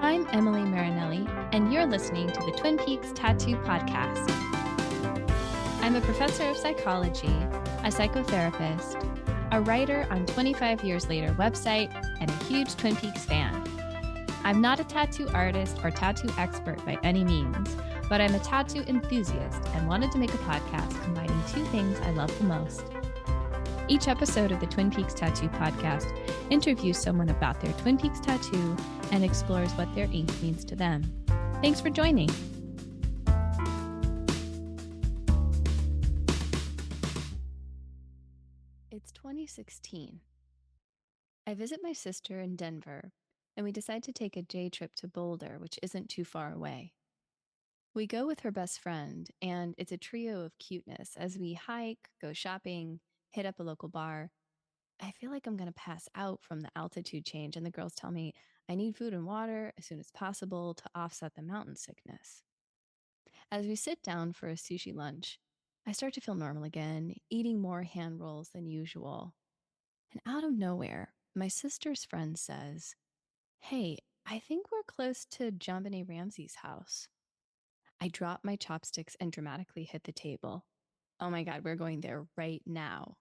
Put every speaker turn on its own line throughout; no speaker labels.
I'm Emily Marinelli, and you're listening to the Twin Peaks Tattoo Podcast. I'm a professor of psychology, a psychotherapist, a writer on 25 Years Later website, and a huge Twin Peaks fan. I'm not a tattoo artist or tattoo expert by any means, but I'm a tattoo enthusiast and wanted to make a podcast combining two things I love the most. Each episode of the Twin Peaks Tattoo Podcast interviews someone about their Twin Peaks tattoo and explores what their ink means to them. Thanks for joining. It's 2016. I visit my sister in Denver, and we decide to take a day trip to Boulder, which isn't too far away. We go with her best friend, and it's a trio of cuteness as we hike, go shopping, hit up a local bar. I feel like I'm going to pass out from the altitude change, and the girls tell me I need food and water as soon as possible to offset the mountain sickness. As we sit down for a sushi lunch, I start to feel normal again, eating more hand rolls than usual. And out of nowhere, my sister's friend says, "Hey, I think we're close to JonBenet Ramsey's house." I drop my chopsticks and dramatically hit the table. Oh my God, we're going there right now.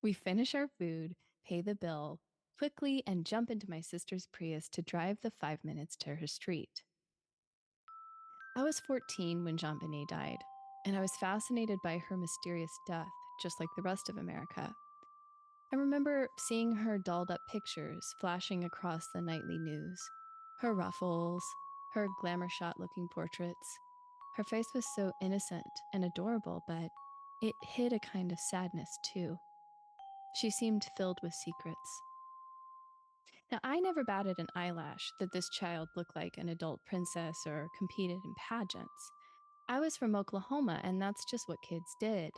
We finish our food, pay the bill quickly, and jump into my sister's Prius to drive the 5 minutes to her street. I was 14 when JonBenet died, and I was fascinated by her mysterious death, just like the rest of America. I remember seeing her dolled up pictures flashing across the nightly news, her ruffles, her glamour shot looking portraits. Her face was so innocent and adorable, but it hid a kind of sadness too. She seemed filled with secrets. Now, I never batted an eyelash that this child looked like an adult princess or competed in pageants. I was from Oklahoma, and that's just what kids did.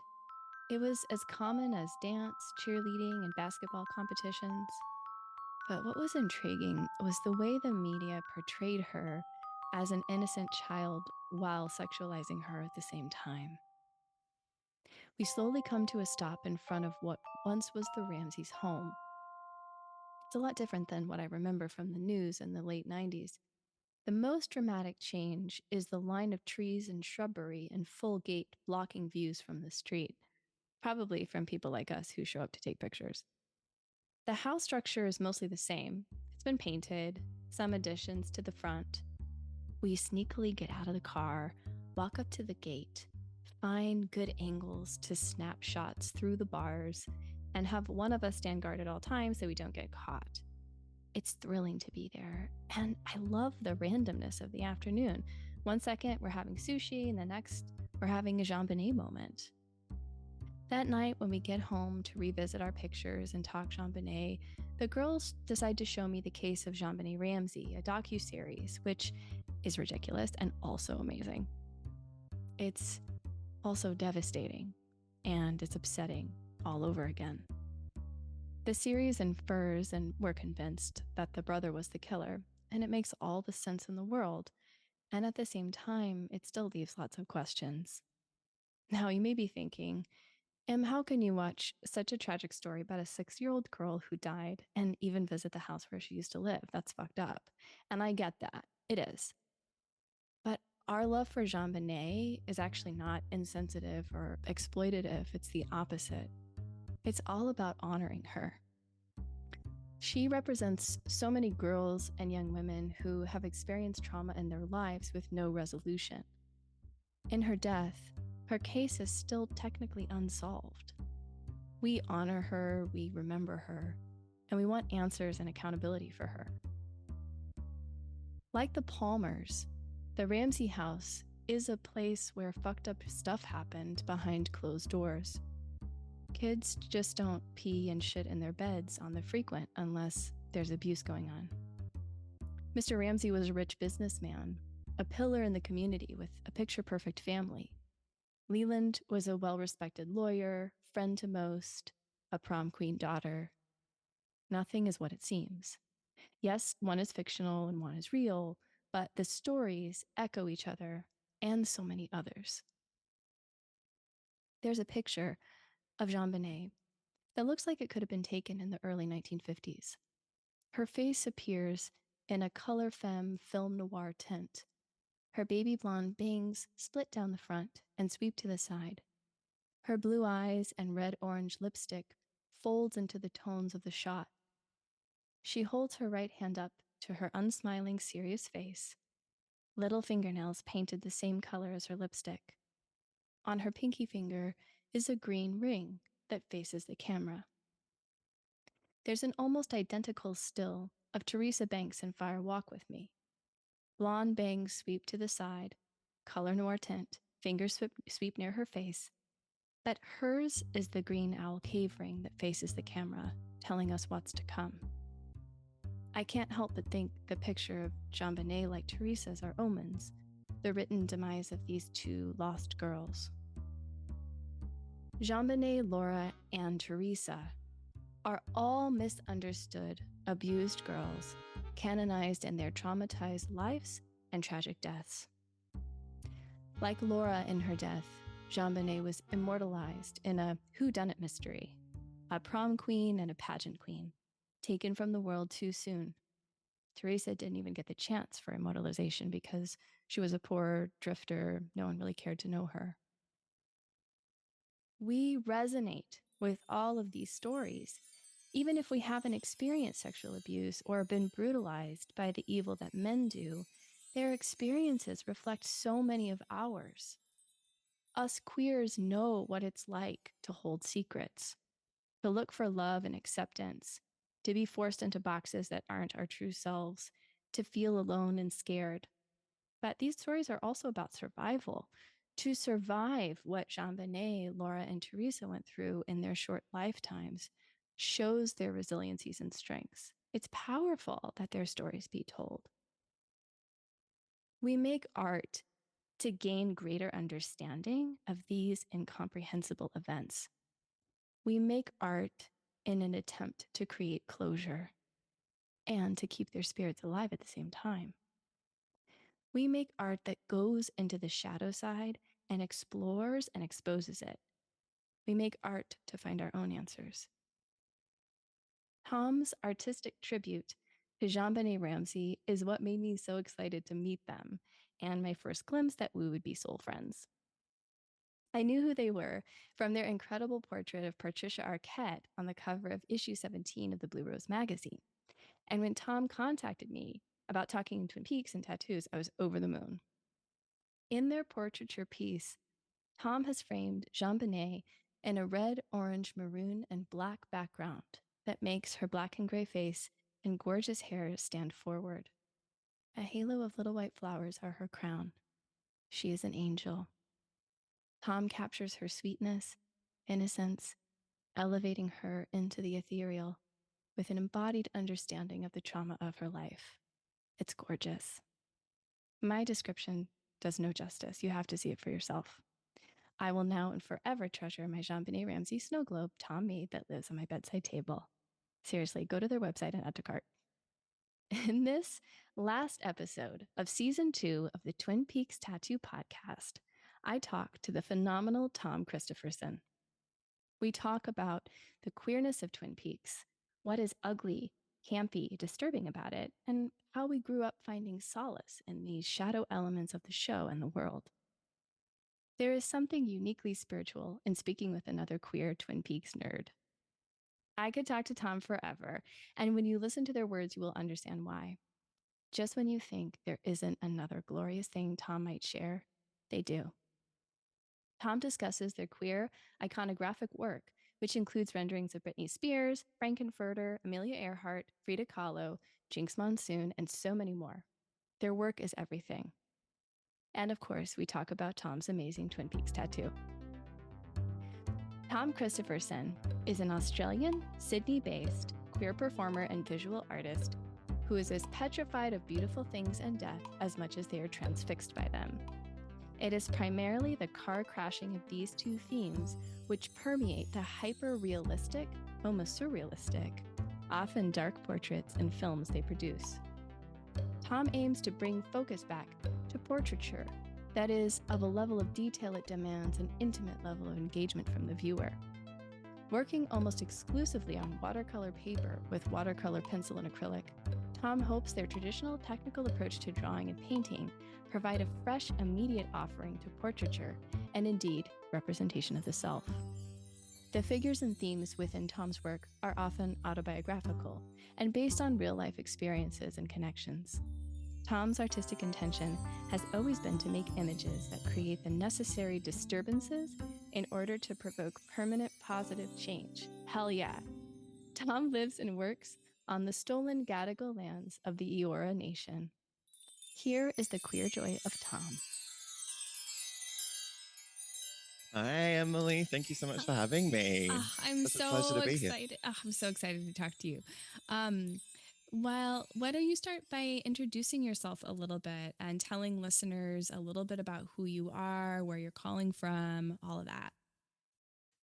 It was as common as dance, cheerleading, and basketball competitions. But what was intriguing was the way the media portrayed her as an innocent child while sexualizing her at the same time. We slowly come to a stop in front of what once was the Ramseys' home. It's a lot different than what I remember from the news in the late 90s. The most dramatic change is the line of trees and shrubbery in full gate blocking views from the street, probably from people like us who show up to take pictures. The house structure is mostly the same. It's been painted, some additions to the front. We sneakily get out of the car, walk up to the gate, find good angles to snap shots through the bars, and have one of us stand guard at all times so we don't get caught. It's thrilling to be there, and I love the randomness of the afternoon. 1 second, we're having sushi, and the next, we're having a JonBenet moment. That night, when we get home to revisit our pictures and talk JonBenet, the girls decide to show me the case of JonBenet Ramsey, a docuseries, which is ridiculous and also amazing. It's also devastating, and it's upsetting all over again. The series infers, and we're convinced, that the brother was the killer, and it makes all the sense in the world. And at the same time, it still leaves lots of questions. Now, you may be thinking, how can you watch such a tragic story about a 6-year-old girl who died and even visit the house where she used to live? That's fucked up. And I get that. It is. But our love for JonBenet is actually not insensitive or exploitative. It's the opposite. It's all about honoring her. She represents so many girls and young women who have experienced trauma in their lives with no resolution. In her death, her case is still technically unsolved. We honor her, we remember her, and we want answers and accountability for her. Like the Palmers, the Ramsey house is a place where fucked up stuff happened behind closed doors. Kids just don't pee and shit in their beds on the frequent unless there's abuse going on. Mr. Ramsey was a rich businessman, a pillar in the community with a picture-perfect family. Leland was a well-respected lawyer, friend to most, a prom queen daughter. Nothing is what it seems. Yes, one is fictional and one is real, but the stories echo each other and so many others. There's a picture of JonBenet that looks like it could have been taken in the early 1950s. Her face appears in a color femme film noir tint. Her baby blonde bangs split down the front and sweep to the side. Her blue eyes and red-orange lipstick folds into the tones of the shot. She holds her right hand up to her unsmiling, serious face, little fingernails painted the same color as her lipstick. On her pinky finger is a green ring that faces the camera. There's an almost identical still of Teresa Banks in Fire Walk with Me. Blonde bangs sweep to the side, color noir tint, fingers sweep near her face, but hers is the green owl cave ring that faces the camera, telling us what's to come. I can't help but think the picture of JonBenet like Teresa's are omens, the written demise of these two lost girls. JonBenet, Laura, and Teresa are all misunderstood, abused girls, canonized in their traumatized lives and tragic deaths. Like Laura in her death, JonBenet was immortalized in a whodunit mystery, a prom queen and a pageant queen, taken from the world too soon. Teresa didn't even get the chance for immortalization because she was a poor drifter. No one really cared to know her. We resonate with all of these stories, even if we haven't experienced sexual abuse or been brutalized by the evil that men do. Their experiences reflect so many of ours. Us queers know what it's like to hold secrets, to look for love and acceptance, to be forced into boxes that aren't our true selves, to feel alone and scared. But these stories are also about survival. To survive what JonBenet, Laura, and Teresa went through in their short lifetimes shows their resiliencies and strengths. It's powerful that their stories be told. We make art to gain greater understanding of these incomprehensible events. We make art in an attempt to create closure and to keep their spirits alive at the same time. We make art that goes into the shadow side and explores and exposes it. We make art to find our own answers. Tom's artistic tribute to JonBenet Ramsey is what made me so excited to meet them, and my first glimpse that we would be soul friends. I knew who they were from their incredible portrait of Patricia Arquette on the cover of issue 17 of the Blue Rose magazine. And when Tom contacted me about talking Twin Peaks and tattoos, I was over the moon. In their portraiture piece, Tom has framed JonBenet in a red, orange, maroon, and black background that makes her black and gray face and gorgeous hair stand forward. A halo of little white flowers are her crown. She is an angel. Tom captures her sweetness, innocence, elevating her into the ethereal with an embodied understanding of the trauma of her life. It's gorgeous. My description does no justice. You have to see it for yourself. I will now and forever treasure my JonBenet Ramsey snow globe Tom made that lives on my bedside table. Seriously, go to their website and add to cart. In this last episode of season 2 of the Twin Peaks Tattoo Podcast, I talk to the phenomenal Tom Christophersen. We talk about the queerness of Twin Peaks, what is ugly, campy, disturbing about it, and how we grew up finding solace in these shadow elements of the show and the world. There is something uniquely spiritual in speaking with another queer Twin Peaks nerd. I could talk to Tom forever, and when you listen to their words, you will understand why. Just when you think there isn't another glorious thing Tom might share, they do. Tom discusses their queer, iconographic work, which includes renderings of Brittany Spears, Frankenfurter, Amelia Earhart, Frida Kahlo, Jinx Monsoon, and so many more. Their work is everything. And of course, we talk about Tom's amazing Twin Peaks tattoo. Tom Christophersen is an Australian, Sydney-based, queer performer and visual artist who is as petrified of beautiful things and death as much as they are transfixed by them. It is primarily the car crashing of these two themes which permeate the hyper-realistic, almost surrealistic, often dark portraits and films they produce. Tom aims to bring focus back to portraiture that is of a level of detail it demands an intimate level of engagement from the viewer. Working almost exclusively on watercolor paper with watercolor pencil and acrylic, Tom hopes their traditional technical approach to drawing and painting provide a fresh, immediate offering to portraiture and indeed representation of the self. The figures and themes within Tom's work are often autobiographical and based on real-life experiences and connections. Tom's artistic intention has always been to make images that create the necessary disturbances in order to provoke permanent positive change. Hell yeah. Tom lives and works on the stolen Gadigal lands of the Eora Nation. Here is the queer joy of Tom.
Hi, Emily. Thank you so much for having me.
I'm
It's a pleasure to be here.
excited. I'm so excited to talk to you. Well, why don't you start by introducing yourself a little bit and telling listeners a little bit about who you are, where you're calling from, all of that.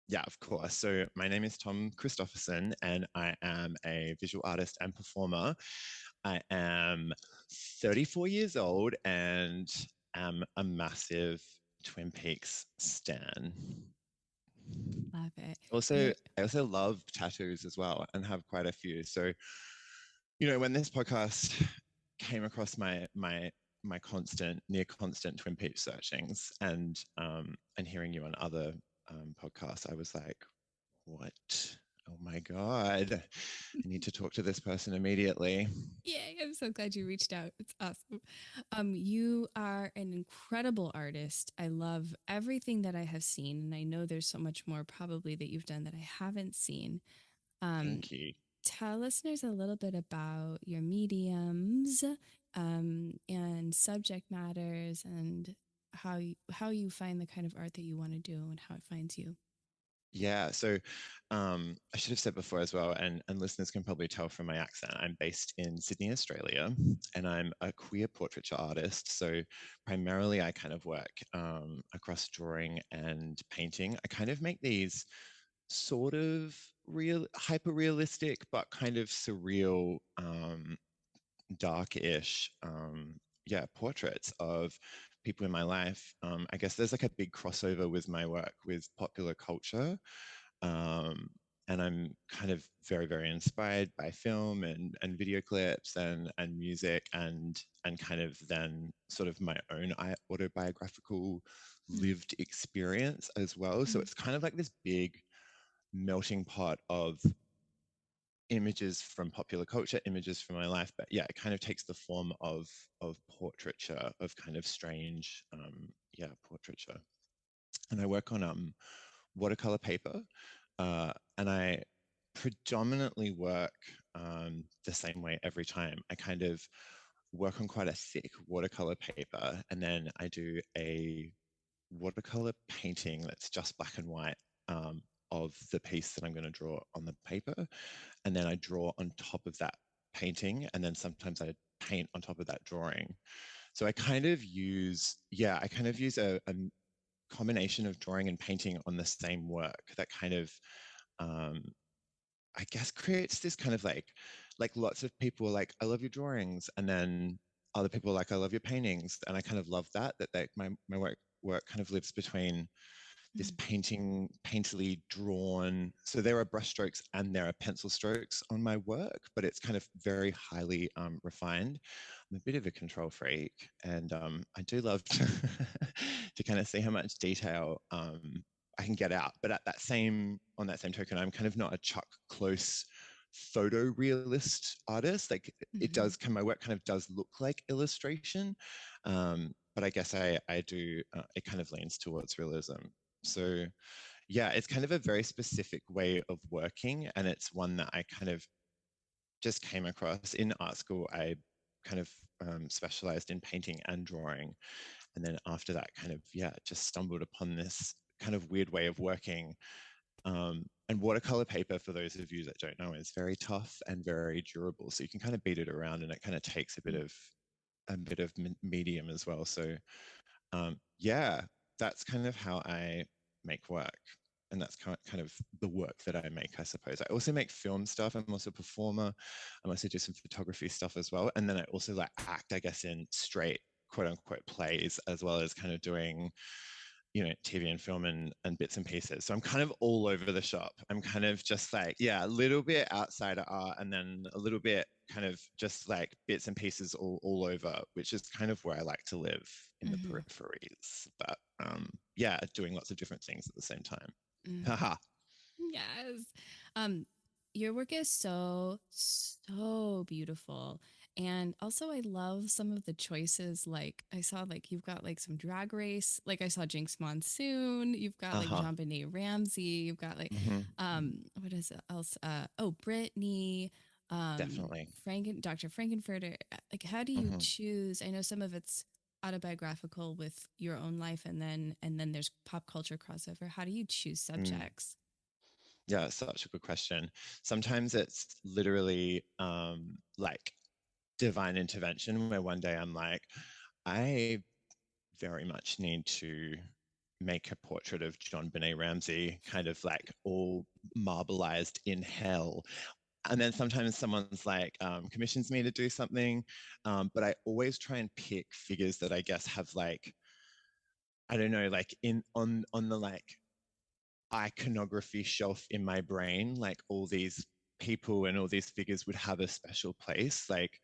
Yeah, of course. So my name is Tom Christophersen, and I am a visual artist and performer. I am 34 years old and am a massive Twin Peaks stan.
Love it.
I also love tattoos as well and have quite a few. So, when this podcast came across my near constant Twin Peaks searchings and hearing you on other podcasts, I was like, what? Oh my God. I need to talk to this person immediately.
Yay, I'm so glad you reached out. It's awesome. You are an incredible artist. I love everything that I have seen, and I know there's so much more probably that you've done that I haven't seen.
Thank you.
Tell listeners a little bit about your mediums and subject matters and how you find the kind of art that you want to do and how it finds you.
Yeah, so I should have said before as well, and listeners can probably tell from my accent, I'm based in Sydney, Australia, and I'm a queer portraiture artist. So primarily I kind of work across drawing and painting. I kind of make these sort of hyper realistic, but kind of surreal, dark-ish, portraits of people in my life. I guess there's like a big crossover with my work with popular culture. And I'm kind of very, very inspired by film and video clips and music and kind of then sort of my own autobiographical lived experience as well. So it's kind of like this big melting pot of images from popular culture, images from my life, but yeah, it kind of takes the form of portraiture, of kind of strange, portraiture. And I work on watercolor paper, and I predominantly work the same way every time. I kind of work on quite a thick watercolor paper, and then I do a watercolor painting that's just black and white of the piece that I'm going to draw on the paper. And then I draw on top of that painting, and then sometimes I paint on top of that drawing. So I kind of use a combination of drawing and painting on the same work that kind of I guess creates this kind of like lots of people are like, I love your drawings, and then other people are like, I love your paintings, and I kind of love that my work kind of lives between this painterly drawn. So there are brushstrokes and there are pencil strokes on my work, but it's kind of very highly refined. I'm a bit of a control freak, and I do love to kind of see how much detail I can get out. But on that same token, I'm kind of not a Chuck Close photorealist artist. Like my work kind of does look like illustration, but I guess I do. It kind of leans towards realism. So yeah, it's kind of a very specific way of working, and it's one that I kind of just came across in art school. I kind of specialized in painting and drawing, and then after that kind of just stumbled upon this kind of weird way of working. And watercolor paper, for those of you that don't know, is very tough and very durable, so you can kind of beat it around, and it kind of takes a bit of medium as well. So that's kind of how I make work. And that's kind of the work that I make, I suppose. I also make film stuff. I'm also a performer. I also do some photography stuff as well. And then I also act, I guess, in straight quote unquote plays, as well as kind of doing TV and film and bits and pieces. So I'm kind of all over the shop. I'm kind of just like, yeah, a little bit outside of art and then a little bit kind of just like bits and pieces all over, which is kind of where I like to live in the
Mm-hmm.
peripheries. But yeah, doing lots of different things at the same time.
Mm.
Haha.
Yes. Um, your work is so beautiful. And also I love some of the choices. Like I saw like you've got like some drag race, like I saw Jinx Monsoon, you've got like
Uh-huh.
Jean-Benet Ramsey, you've got like
Hmm.
what is it else? Oh, Brittany,
Definitely.
Dr. Frankenfurter. Like how do you
Hmm.
choose? I know some of it's autobiographical with your own life and then there's pop culture crossover. How do you choose
Mm.
subjects?
Yeah, such a good question. Sometimes it's literally like divine intervention where one day I'm like, I very much need to make a portrait of John Benet Ramsey, kind of like all marbleized in hell. And then sometimes someone's like commissions me to do something, but I always try and pick figures that I guess have like, I don't know, like in on the like iconography shelf in my brain, like all these people and all these figures would have a special place. Like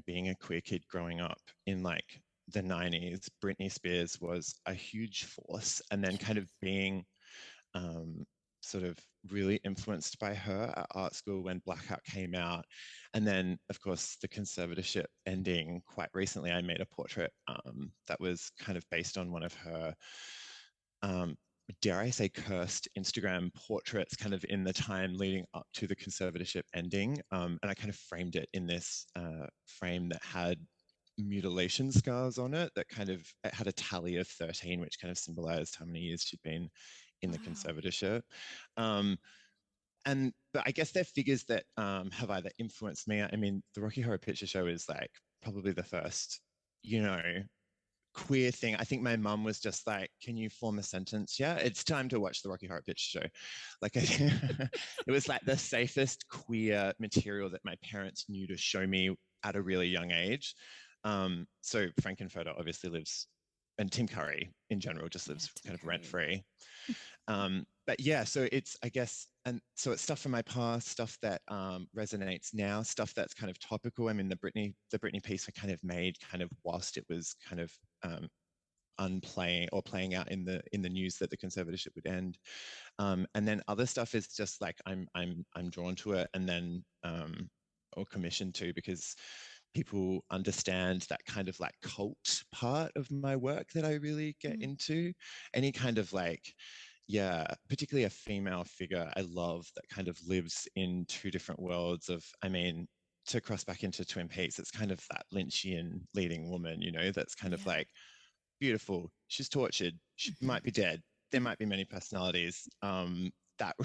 being a queer kid growing up in like the 90s, Brittany Spears was a huge force. And then kind of
Yes.
being um, sort of really influenced by her at art school when Blackout came out. And then, of course, the conservatorship ending quite recently, I made a portrait that was kind of based on one of her um, dare I say, cursed Instagram portraits kind of in the time leading up to the conservatorship ending. And I kind of framed it in this frame that had mutilation scars on it that kind of it had a tally of 13, which kind of symbolized how many years she'd been in the
Wow.
conservatorship. Um, but I guess they're figures that have either influenced me. I mean, the Rocky Horror Picture Show is like probably the first, you know, queer thing. I think my mum was just like, "Can you form a sentence? Yeah, it's time to watch the Rocky Horror Picture Show." Like, it was like the safest queer material that my parents knew to show me at a really young age. So Frankenfurter obviously lives, and Tim Curry in general just
Yeah,
lives
Tim
kind of rent
Curry.
free. But yeah, so it's I guess, and so it's stuff from my past, stuff that resonates now, stuff that's kind of topical. I mean, the Britney piece I kind of made kind of whilst it was kind of um, unplaying or playing out in the news that the conservatorship would end. And then other stuff is just like I'm drawn to it, and then or commissioned to because people understand that kind of like cult part of my work that I really get
Mm,
into. Any kind of like, yeah, particularly a female figure I love that kind of lives in two different worlds of, I mean, to cross back into Twin Peaks, it's kind of that Lynchian leading woman, that's kind of
yeah.
like beautiful. She's tortured. She might be dead. There might be many personalities. That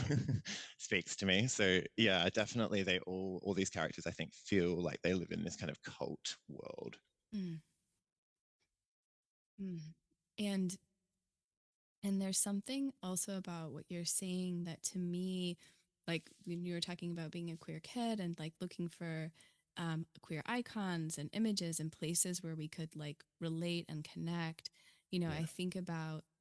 speaks to me. So yeah, definitely they all these characters I think feel like they live in this kind of cult world.
Mm, mm. And and there's something also about what you're saying that to me, like when you were talking about being a queer kid and like looking for queer icons and images and places where we could like relate and connect.
Yeah.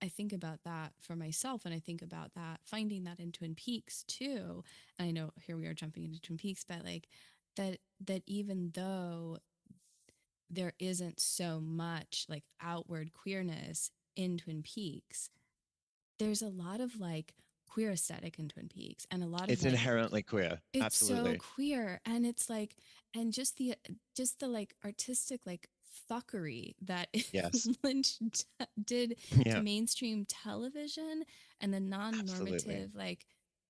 I think about that for myself, and I think about that finding that in Twin Peaks too. And I know here we are jumping into Twin Peaks, but like that even though there isn't so much like outward queerness in Twin Peaks, there's a lot of like queer aesthetic in Twin Peaks and a lot of
It's
like
inherently queer.
it's so
Absolutely.
queer, and it's like and just the like artistic like fuckery that
Yes.
Lynch did to
Yeah.
mainstream television, and the
Absolutely.
non-normative like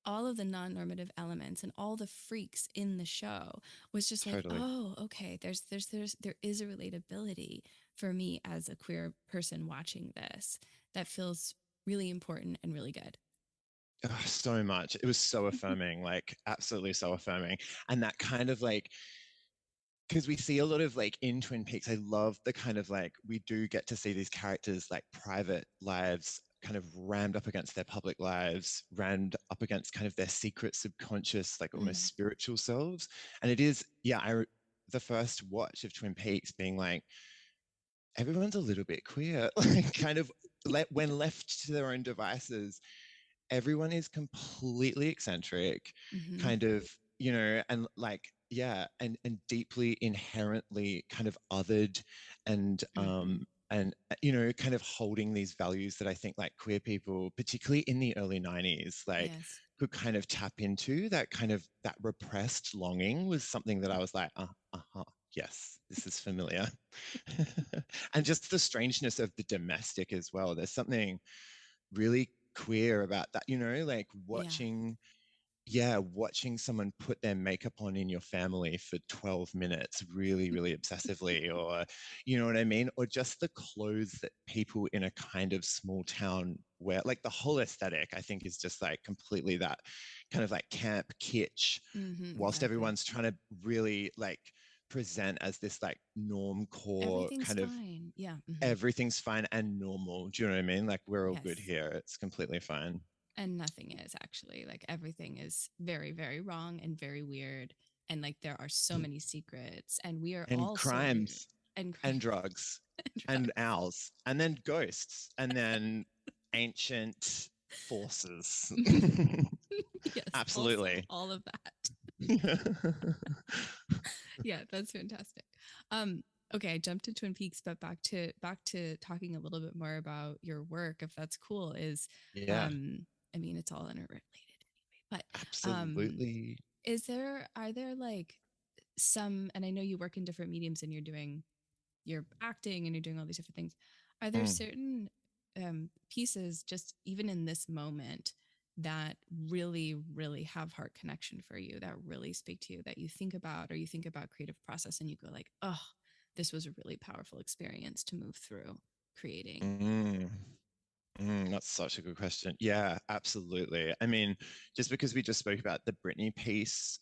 all of the non-normative elements and all the freaks in the show was just like,
Totally.
oh, okay, there is a relatability for me as a queer person watching this that feels really important and really good.
Oh, so much. It was so affirming, like absolutely so affirming. And that kind of like because we see a lot of like in Twin Peaks, I love the kind of like we do get to see these characters like private lives kind of rammed up against their public lives, rammed up against kind of their secret subconscious, like almost
Mm,
spiritual selves. And it is, yeah, the first watch of Twin Peaks being like, everyone's a little bit queer, like kind of when left to their own devices, everyone is completely eccentric,
Mm-hmm.
kind of, you know, and like, yeah, and deeply inherently kind of othered
Mm-hmm.
and you know, kind of holding these values that I think like queer people, particularly in the early 90s, like
Yes.
could kind of tap into. That kind of that repressed longing was something that I was like, uh-huh, yes, this is familiar. And just the strangeness of the domestic as well. There's something really queer about that, you know, like
Yeah.
watching someone put their makeup on in your family for 12 minutes really, really obsessively, or you know what I mean? Or just the clothes that people in a kind of small town wear, like the whole aesthetic, I think is just like completely that kind of like camp kitsch,
Mm-hmm.
whilst
Exactly.
everyone's trying to really like present as this like norm core
Everything's
kind of
fine. Yeah. Mm-hmm.
everything's fine and normal. Do you know what I mean? Like we're all good
Yes.
here. It's completely fine.
And nothing is actually like everything is very, very wrong and very weird. And like there are so many secrets, and we are
And
all so weird
crimes
and
and
crimes
drugs
and
and
drugs.
owls and then ghosts and then ancient forces.
Yes. Also,
Absolutely.
all of that. Yeah, that's fantastic. Um, okay, I jumped to Twin Peaks, but back to talking a little bit more about your work, if that's cool, is
Yeah,
um I mean it's all interrelated anyway, but um
absolutely.
are there like some, and I know you work in different mediums and you're acting and you're doing all these different things. Are there
Mm.
certain pieces, just even in this moment, that really, really have heart connection for you, that really speak to you, that you think about, or you think about creative process and you go like, oh, this was a really powerful experience to move through creating?
Mm. That's such a good question. Yeah, absolutely. I mean, just because we just spoke about the Brittany piece,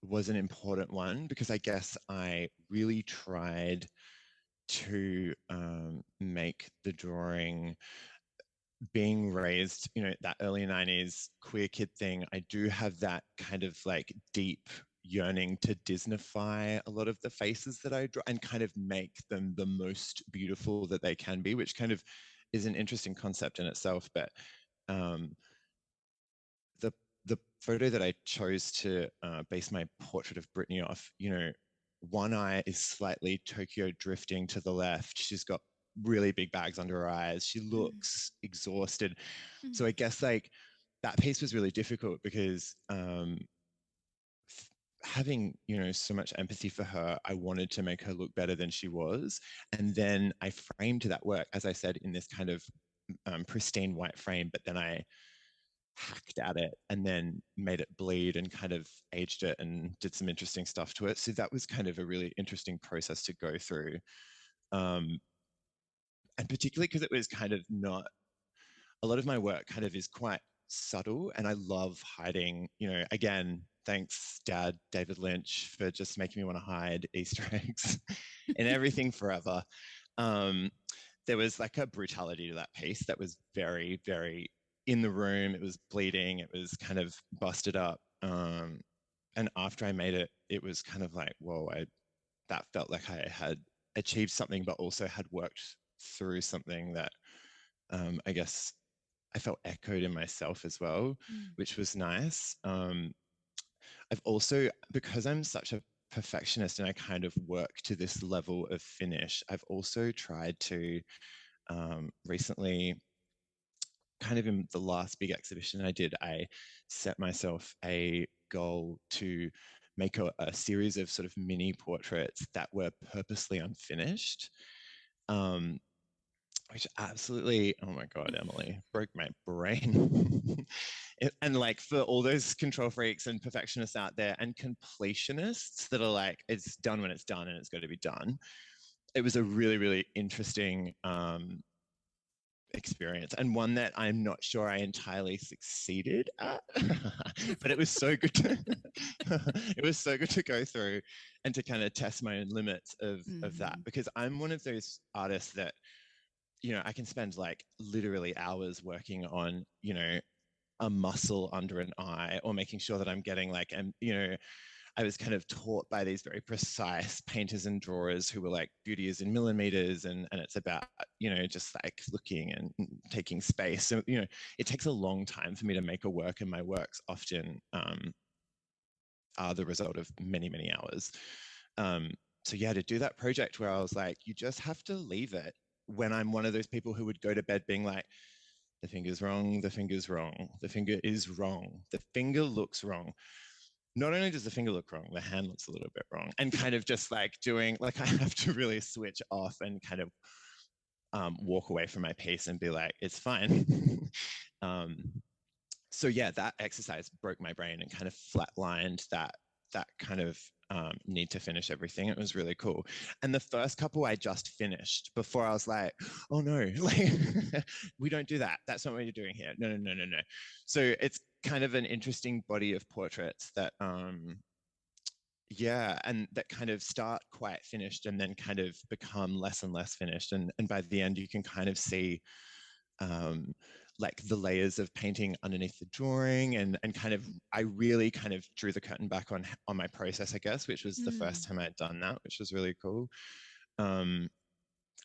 was an important one because I guess I really tried to make the drawing, being raised, you know, that early 90s queer kid thing. I do have that kind of like deep yearning to Disneyfy a lot of the faces that I draw and kind of make them the most beautiful that they can be, which kind of is an interesting concept in itself. But um, the the photo that I chose to base my portrait of Brittany off, you know, one eye is slightly Tokyo drifting to the left. She's got really big bags under her eyes. She
Mm,
looks exhausted.
mm,
So I guess like that piece was really difficult because having, you know, so much empathy for her, I wanted to make her look better than she was. And then I framed that work, as I said, in this kind of pristine white frame, but then I hacked at it and then made it bleed and kind of aged it and did some interesting stuff to it. So that was kind of a really interesting process to go through. Um, and particularly because it was kind of not, a lot of my work kind of is quite subtle and I love hiding, you know, again, thanks dad, David Lynch, for just making me want to hide Easter eggs in everything forever. Um, there was like a brutality to that piece that was very, very in the room. It was bleeding. It was kind of busted up. And after I made it, it was kind of like, whoa, that felt like I had achieved something, but also had worked through something that I guess I felt echoed in myself as well,
mm,
which was nice. I've also, because I'm such a perfectionist and I kind of work to this level of finish, I've also tried to recently, kind of in the last big exhibition I did, I set myself a goal to make a series of sort of mini portraits that were purposely unfinished. Um, which absolutely, oh my God, Emily, broke my brain. And like for all those control freaks and perfectionists out there and completionists that are like, it's done when it's done and it's got to be done. It was a really, really interesting experience and one that I'm not sure I entirely succeeded at. But it was so good to it was so good to go through and to kind of test my own limits of that
mm-hmm.
because I'm one of those artists that, you know, I can spend like literally hours working on, you know, a muscle under an eye or making sure that I'm getting like, you know, I was kind of taught by these very precise painters and drawers who were like, beauty is in millimeters, and it's about, just like looking and taking space. So, it takes a long time for me to make a work, and my works often are the result of many, many hours. Um, so yeah, to do that project where I was like, you just have to leave it, when I'm one of those people who would go to bed being like, the finger's wrong, the finger's wrong, the finger is wrong, the finger looks wrong. Not only does the finger look wrong, the hand looks a little bit wrong. And kind of just like doing, like, I have to really switch off and kind of walk away from my piece and be like, it's fine. um, so yeah, that exercise broke my brain and kind of flatlined that kind of need to finish everything. It was really cool. And the first couple I just finished before I was like, oh no, like we don't do that. That's not what you're doing here. No, no, no, no, no. So it's kind of an interesting body of portraits that yeah, and that kind of start quite finished and then kind of become less and less finished. And by the end you can kind of see um, like the layers of painting underneath the drawing, and kind of, I really kind of drew the curtain back on my process, I guess, which was the first time I'd done that, which was really cool. Um,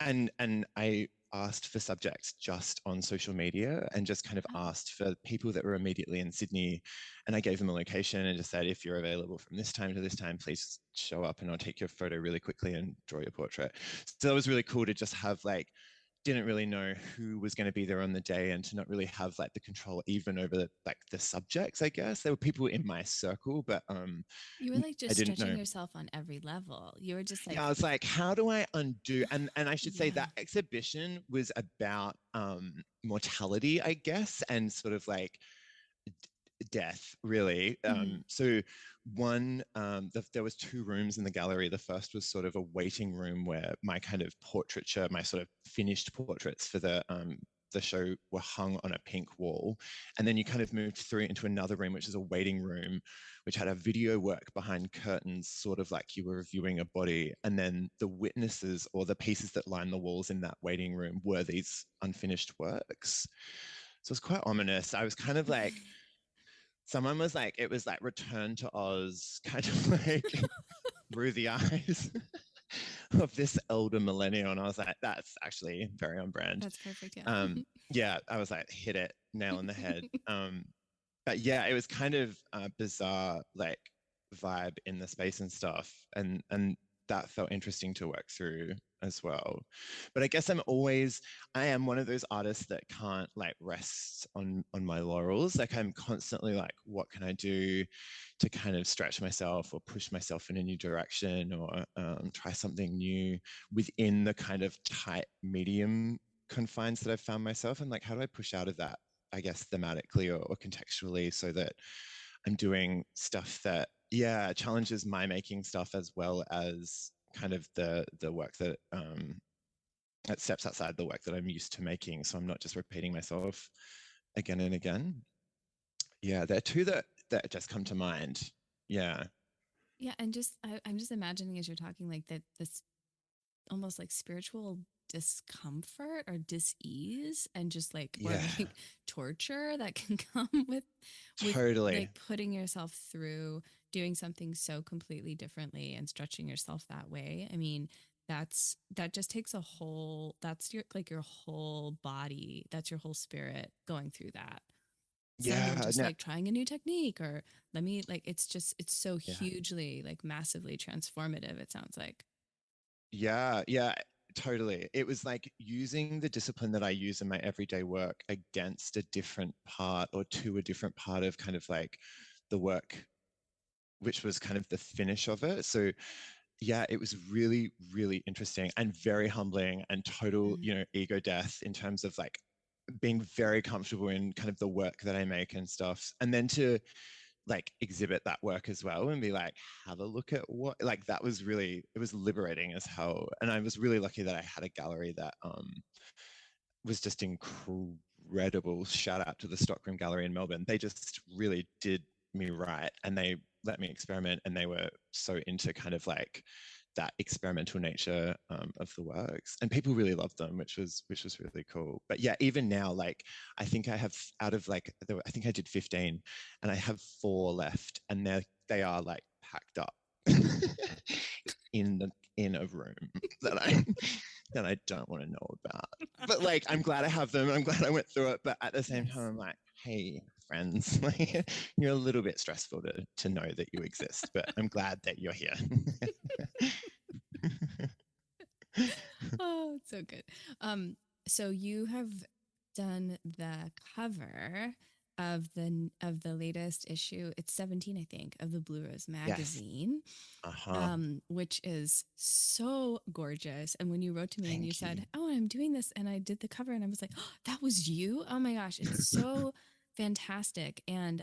and I asked for subjects just on social media, and just kind of asked for people that were immediately in Sydney, and I gave them a location and just said, if you're available from this time to this time, please show up and I'll take your photo really quickly and draw your portrait. So that was really cool to just have like, didn't really know who was going to be there on the day, and to not really have like the control even over like the subjects. I guess there were people in my circle, but
You were like
I
just
didn't
stretching
know.
yourself on every level. You were just
Yeah, I
like,
was like, how do I undo? And I should say
yeah.
that exhibition was about mortality, I guess, and sort of like death, really.
Mhm.
So there was two rooms in the gallery. The first was sort of a waiting room where my kind of portraiture, my sort of finished portraits for the show, were hung on a pink wall. And then you kind of moved through into another room, which is a waiting room, which had a video work behind curtains, sort of like you were viewing a body. And then the witnesses, or the pieces that line the walls in that waiting room, were these unfinished works. So it's quite ominous. I was kind of like, someone was like, it was like Return to Oz, kind of like through the eyes of this elder millennial. And I was like, that's actually very on brand.
That's perfect. Yeah.
Yeah, I was like, hit it, nail on the head. But yeah, it was kind of a bizarre like vibe in the space and stuff, and that felt interesting to work through as well. But I guess I am one of those artists that can't like rest on my laurels. Like, I'm constantly like, what can I do to kind of stretch myself or push myself in a new direction, or try something new within the kind of tight medium confines that I've found myself. And like, how do I push out of that, I guess, thematically or contextually, so that I'm doing stuff that, yeah, challenges my making stuff, as well as kind of the work that steps outside the work that I'm used to making. So I'm not just repeating myself again and again. Yeah, there are two that just come to mind. Yeah.
Yeah. And I'm just imagining as you're talking, like that, this almost like spiritual discomfort or dis-ease, and just like, or
Yeah,
like torture that can come with
totally.
like putting yourself through doing something so completely differently and stretching yourself that way. I mean, that just takes a whole, that's your like your whole body, that's your whole spirit going through that. It's not even
Yeah,
just
no,
like trying a new technique or let me like, it's just, it's so
yeah.
hugely like massively transformative, it sounds like.
Yeah, yeah, totally. It was like using the discipline that I use in my everyday work against a different part, or to a different part of kind of like the work, which was kind of the finish of it. So yeah, it was really, really interesting and very humbling, and total,
Mm.
ego death in terms of like being very comfortable in kind of the work that I make and stuff. And then to like exhibit that work as well and be like, have a look at what, like, that was really, it was liberating as hell. And I was really lucky that I had a gallery that was just incredible. Shout out to the Stockroom Gallery in Melbourne. They just really did me right, and they let me experiment, and they were so into kind of like that experimental nature of the works, and people really loved them, which was really cool. But yeah, even now, like, I think I have, out of like I think I did 15, and I have 4 left, and they are like packed up in a room that I don't want to know about. But like, I'm glad I have them. I'm glad I went through it. But at the same
Yes.
time, I'm like, hey, friends, like, you're a little bit stressful to know that you exist, but I'm glad that you're here.
Oh, it's so good. So you have done the cover of the latest issue. It's 17, I think, of the Blue Rose
Yes.
magazine,
Uh-huh.
which is so gorgeous. And when you wrote to me and you
Thank you.
said, "Oh, I'm doing this," and I did the cover, and I was like, "Oh, that was you! Oh my gosh, it's so fantastic!" And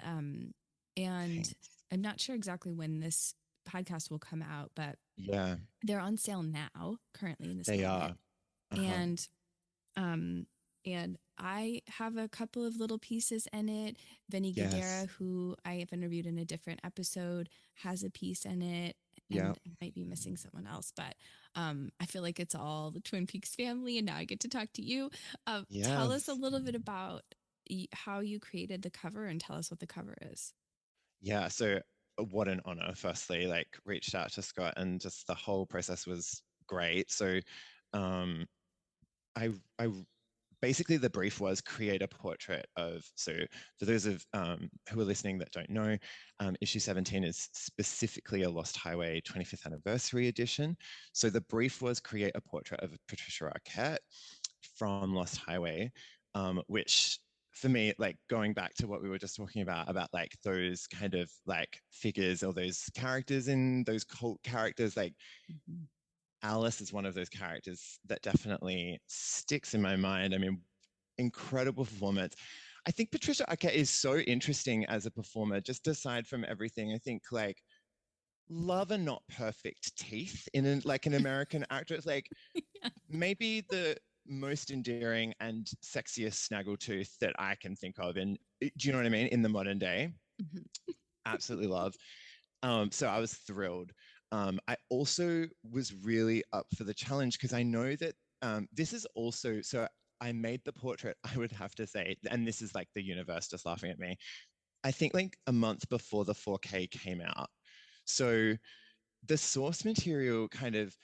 Thanks.
I'm not sure exactly when this podcast will come out, but
Yeah,
they're on sale now, currently in this
they
moment.
are. Uh-huh.
And um and I have a couple of little pieces in it. Vinny
Yes.
Guidera, who I have interviewed in a different episode, has a piece in it,
Yeah.
and I might be missing someone else, but I feel like it's all the Twin Peaks family, and now I get to talk to you. Tell us a
Yes.
little bit about how you created the cover, and tell us what the cover is.
Yeah. So what an honor, firstly, like reached out to Scott and just the whole process was great. So um I basically the brief was create a portrait of, so for those of who are listening that don't know, issue 17 is specifically a Lost Highway 25th anniversary edition. So the brief was create a portrait of Patricia Arquette from Lost Highway, which for me, like going back to what we were just talking about like those kind of like figures or those characters in those cult characters, like
Mm-hmm.
Alice is one of those characters that definitely sticks in my mind. I mean, incredible performance. I think Patricia Arquette is so interesting as a performer, just aside from everything. I think like love and not perfect teeth in like an American actor. It's like
Yeah.
maybe the most endearing and sexiest snaggletooth that I can think of. And do you know what I mean? In the modern day,
Mm-hmm.
absolutely love. So I was thrilled. I also was really up for the challenge because I know that this is also, so I made the portrait, I would have to say, and this is like the universe just laughing at me. I think like a month before the 4K came out. So the source material kind of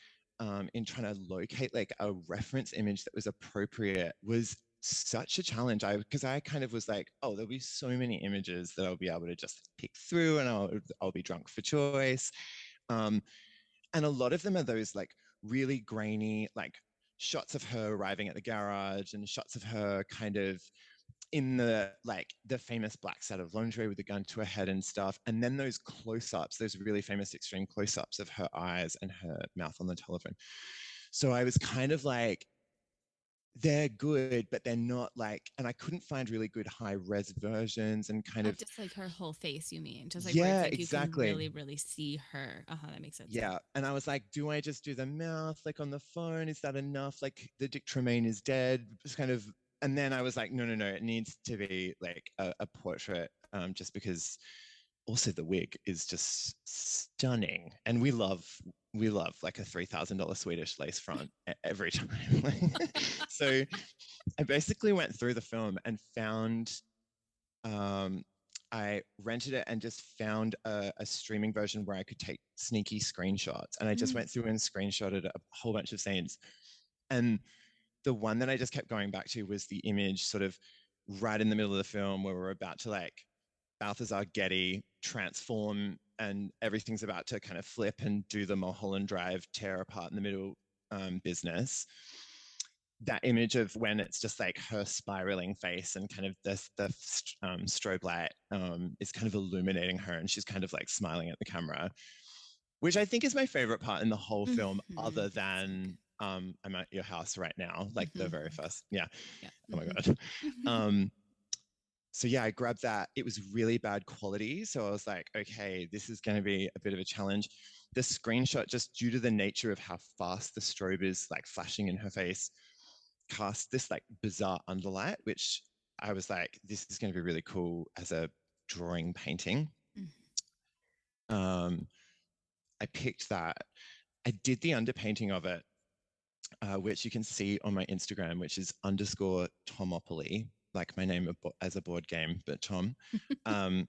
in trying to locate like a reference image that was appropriate was such a challenge. Because I kind of was like, oh, there'll be so many images that I'll be able to just pick through and I'll be drunk for choice. Um, and a lot of them are those like really grainy, like shots of her arriving at the garage and shots of her kind of in the like the famous black set of lingerie with the gun to her head and stuff, and then those close-ups, those really famous extreme close-ups of her eyes and her mouth on the telephone. So I was kind of like, they're good, but they're not like, and I couldn't find really good high res versions and kind
Of
of,
just like her whole face, you mean? Just like where it's
yeah,
like you can
exactly.
really, really see her. Uh-huh, that makes sense. Yeah.
Yeah. And I was like, do I just do the mouth like on the phone? Is that enough? Like the Dick Tremaine is dead. Just kind of, and then I was like, no, no, no, it needs to be like a portrait, just because also the wig is just stunning. And we love like a $3,000 Swedish lace front every time. So I basically went through the film and found um, I rented it and just found a streaming version where I could take sneaky screenshots. And I just
Mm.
went through and screenshotted a whole bunch of scenes. And the one that I just kept going back to was the image sort of right in the middle of the film where we're about to like Balthazar Getty transform and everything's about to kind of flip and do the Mulholland Drive tear apart in the middle business. That image of when it's just like her spiraling face and kind of the strobe light is kind of illuminating her and she's kind of like smiling at the camera, which I think is my favorite part in the whole film,
Mm-hmm.
other
It's so
than I'm at your house right now, like
good.
the
Mm-hmm.
very first, yeah.
Yeah.
Oh my
Mm-hmm.
god. Um, so yeah, I grabbed that. It was really bad quality, so I was like, okay, this is going to be a bit of a challenge. The screenshot, just due to the nature of how fast the strobe is, like flashing in her face, cast this like bizarre underlight, which I was like, this is going to be really cool as a drawing painting. Um, I picked that. I did the underpainting of it, which you can see on my Instagram, which is underscore Tomopoly, like my name as a board game, but Tom. Um,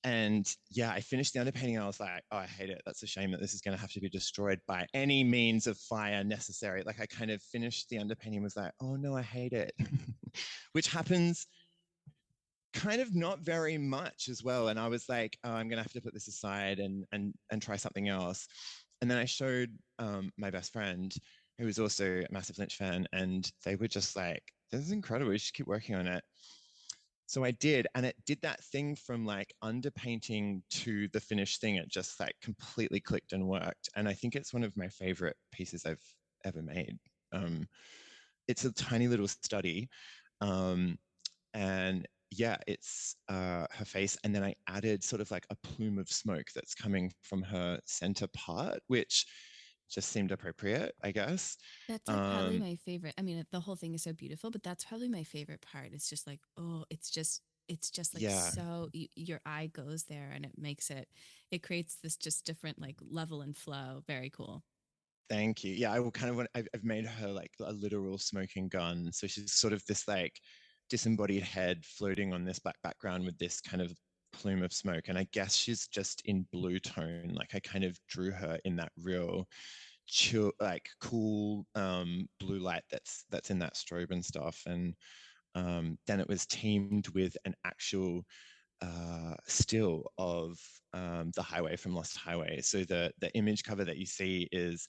And yeah, I finished the underpainting and I was like, oh, I hate it. That's a shame that this is going to have to be destroyed by any means of fire necessary. Like I kind of finished the underpainting and was like, oh no, I hate it. Which happens kind of not very much as well. And I was like, oh, I'm going to have to put this aside and try something else. And then I showed my best friend, who was also a massive Lynch fan, and they were just like, this is incredible. You should keep working on it. So I did, and it did that thing from like underpainting to the finished thing. It just like completely clicked and worked. And I think it's one of my favorite pieces I've ever made. Um, it's a tiny little study. Um, and yeah, it's her face. And then I added sort of like a plume of smoke that's coming from her center part, which just seemed appropriate, I guess.
That's like probably
Um,
my favorite. I mean, the whole thing is so beautiful, but that's probably my favorite part. It's just like, oh, it's just like
yeah,
so your eye goes there and it creates this just different like level and flow. Very cool.
thank you. Yeah, I will kind of want, I've made her like a literal smoking gun. So she's sort of this like disembodied head floating on this black background with this kind of plume of smoke. And I guess she's just in blue tone. Like I kind of drew her in that real chill, like cool blue light that's in that strobe and stuff. And then it was teamed with an actual still of the highway from Lost Highway. So the image cover that you see is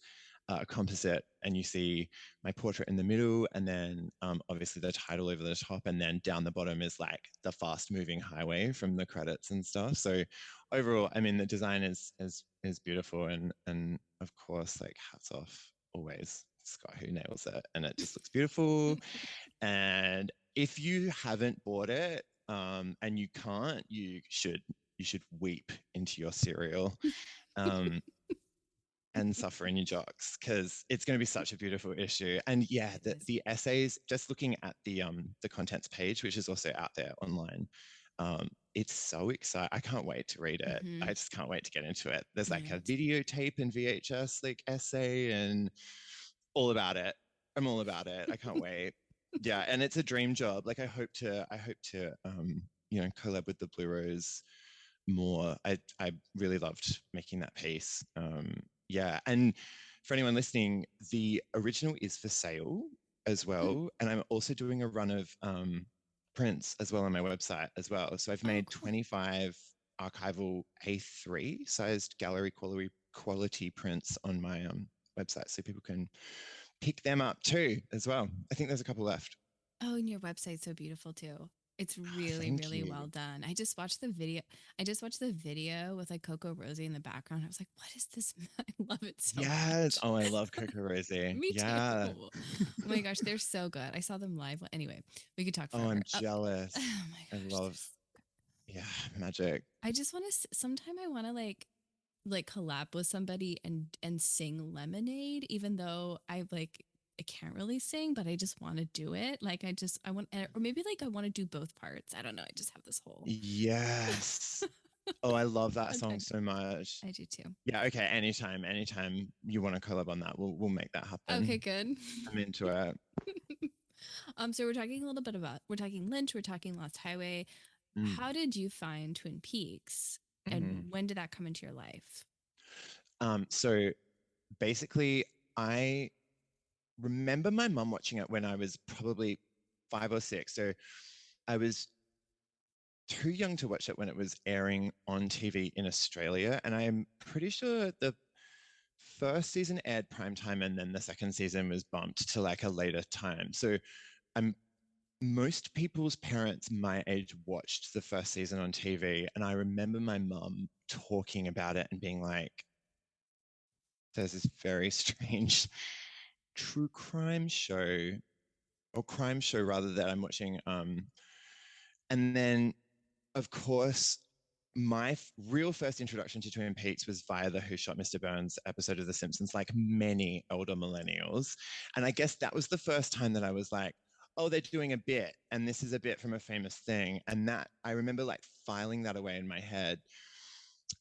a composite, and you see my portrait in the middle, and then obviously the title over the top, and then down the bottom is like the fast moving highway from the credits and stuff. So overall, I mean, the design is beautiful, and of course, like hats off always Scott who nails it, and it just looks beautiful. And if you haven't bought it, and you can't, you should weep into your cereal, um, and suffer in your jocks, because it's going to be such a beautiful issue. And yeah,
It
the
is.
the essays. Just looking at the contents page, which is also out there online, it's so exciting. I can't wait to read it.
Mm-hmm.
I just can't wait to get into it. There's like
Yeah,
a
it's
videotape and VHS like essay and all about it. I'm all about it. I can't wait. Yeah, and it's a dream job. Like I hope to collab with the Blue Rose more. I really loved making that piece. Yeah, and for anyone listening, the original is for sale as
mm.
well, and I'm also doing a run of prints as well on my website as well. So I've
Oh,
made
cool.
25 archival A3 sized gallery quality prints on my website, so people can pick them up too as well. I think there's a couple left.
Oh, and your website's so beautiful too. It's
Oh,
really,
thank
really
you.
well done. I just watched the video. I just watched the video with like Coco Rosie in the background. I was like, what is this? I love it so
Yes.
much.
Oh, I love Coco Rosie.
Me too.
Yeah.
Oh my gosh, they're so good. I saw them live. Anyway, we could talk
Oh,
forever.
I'm
Oh,
jealous.
oh my
I
gosh,
love,
there's.
yeah, magic.
I just want to. Sometime I want to like collab with somebody and sing Lemonade, even though I can't really sing, but I just want to do it. Like I want, or maybe like I want to do both parts. I don't know. I just have this whole
Yes. Oh, I love that song
contact.
so much.
I do too.
Yeah, okay, anytime you want to collab on that, we'll make that
Okay,
happen.
good.
I'm into it.
So we're talking a little bit about we're talking Lynch, we're talking Lost Highway.
Mm.
How did you find Twin Peaks, and
Mhm.
when did that come into your life?
So basically, I remember my mum watching it when I was probably 5 or 6. So I was too young to watch it when it was airing on TV in Australia. And I'm pretty sure the first season aired prime time, and then the second season was bumped to like a later time. So I'm most people's parents my age watched the first season on TV. And I remember my mum talking about it and being like, there's this very strange true crime show, or crime show rather, that I'm watching. And then, of course, my real first introduction to Twin Peaks was via the Who Shot Mr. Burns episode of The Simpsons, like many older millennials. And I guess that was the first time that I was like, oh, they're doing a bit, and this is a bit from a famous thing. And that I remember like filing that away in my head.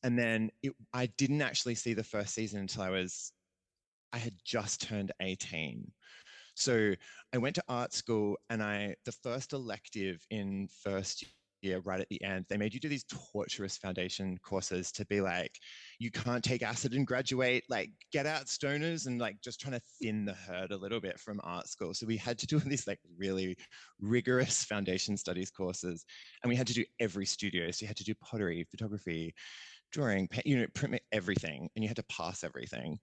And then I didn't actually see the first season until I had just turned 18. So I went to art school, and the first elective in first year, right at the end, they made you do these torturous foundation courses to be like, you can't take acid and graduate, like get out stoners, and like just trying to thin the herd a little bit from art school. So we had to do these like really rigorous foundation studies courses, and we had to do every studio. So you had to do pottery, photography, drawing, print everything, and you had to pass everything,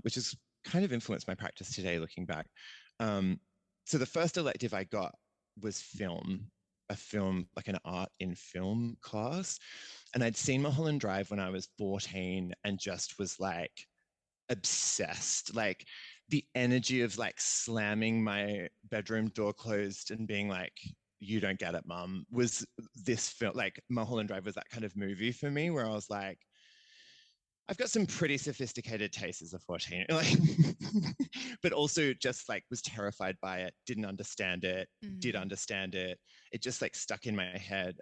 which has kind of influenced my practice today looking back. So the first elective I got was film, a film, like an art in film class. And I'd seen Mulholland Drive when I was 14 and just was like obsessed. Like the energy of like slamming my bedroom door closed and being like, you don't get it, mum, was this film. Like Mulholland Drive was that kind of movie for me where I was like, I've got some pretty sophisticated tastes as a 14, like, but also just like was terrified by it, didn't understand it, did understand it. It just like stuck in my head,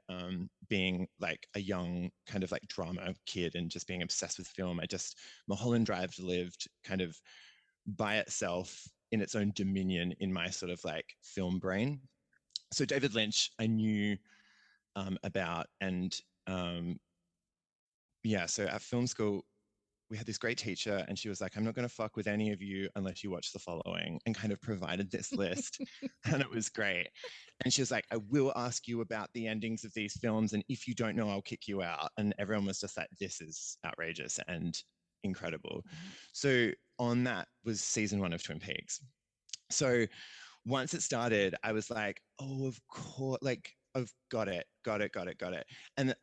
being like a young kind of like drama kid and just being obsessed with film. Mulholland Drive lived kind of by itself in its own dominion in my sort of like film brain. So David Lynch, I knew about, and yeah, so at film school, we had this great teacher, and she was like, I'm not going to fuck with any of you unless you watch the following, and kind of provided this list. And it was great. And she was like, I will ask you about the endings of these films, and if you don't know, I'll kick you out. And everyone was just like, this is outrageous and incredible. So on that was season 1 of Twin Peaks. So once it started, I was like, oh, of course, like, I've got it. And,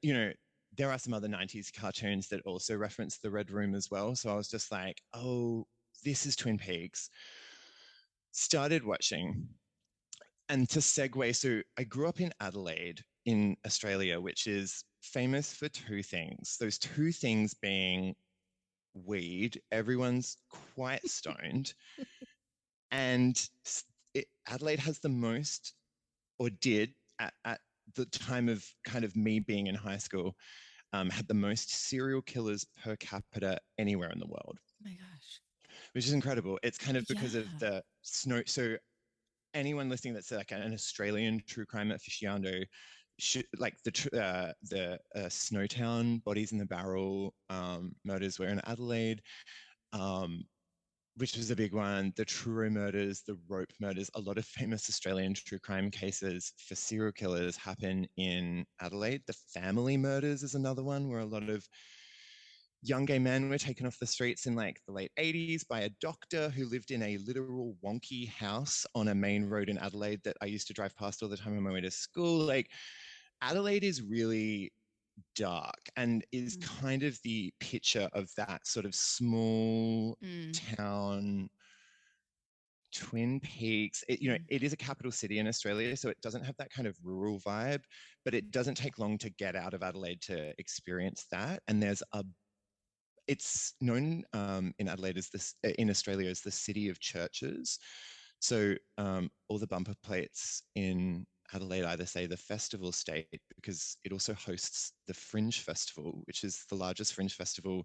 there are some other 90s cartoons that also reference the Red Room as well. So I was just like, oh, this is Twin Peaks. Started watching. And to segue, so I grew up in Adelaide in Australia, which is famous for two things. Those two things being weed, everyone's quite stoned, and Adelaide has the most, or did at the time of kind of me being in high school, had the most serial killers per capita anywhere in the world.
Oh my gosh.
Which is incredible. It's kind of because of
Yeah.
the snow. So anyone listening that's like an Australian true crime aficionado, like the Snowtown bodies in the barrel murders were in Adelaide, which was a big one. The Truro murders, the Rope murders, a lot of famous Australian true crime cases for serial killers happen in Adelaide. The family murders is another one where a lot of young gay men were taken off the streets in like the late 80s by a doctor who lived in a literal wonky house on a main road in Adelaide that I used to drive past all the time on my way to school. Like Adelaide is really dark and is kind of the picture of that sort of small town. Twin Peaks, it is a capital city in Australia, so it doesn't have that kind of rural vibe, but it doesn't take long to get out of Adelaide to experience that. And it's known in Adelaide as this, in Australia, as the city of churches. So all the bumper plates in Adelaide either say the festival state, because it also hosts the Fringe Festival, which is the largest fringe festival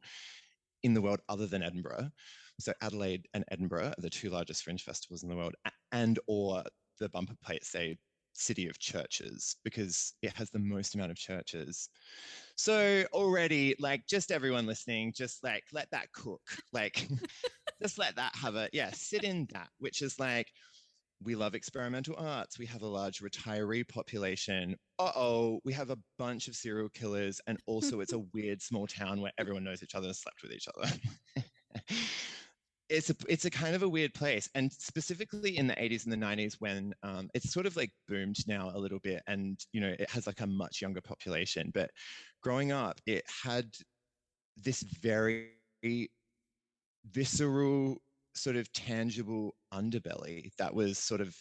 in the world other than Edinburgh. So Adelaide and Edinburgh are the two largest fringe festivals in the world, and or the bumper plates say city of churches because it has the most amount of churches. So already, like, just everyone listening, just like let that cook, like just let that have a, yeah, sit in that, which is like, we love experimental arts. We have a large retiree population. We have a bunch of serial killers. And also it's a weird small town where everyone knows each other and slept with each other. It's a kind of a weird place. And specifically in the 80s and the 90s when it's sort of like boomed now a little bit, and, it has like a much younger population. But growing up, it had this very visceral, sort of tangible underbelly that was sort of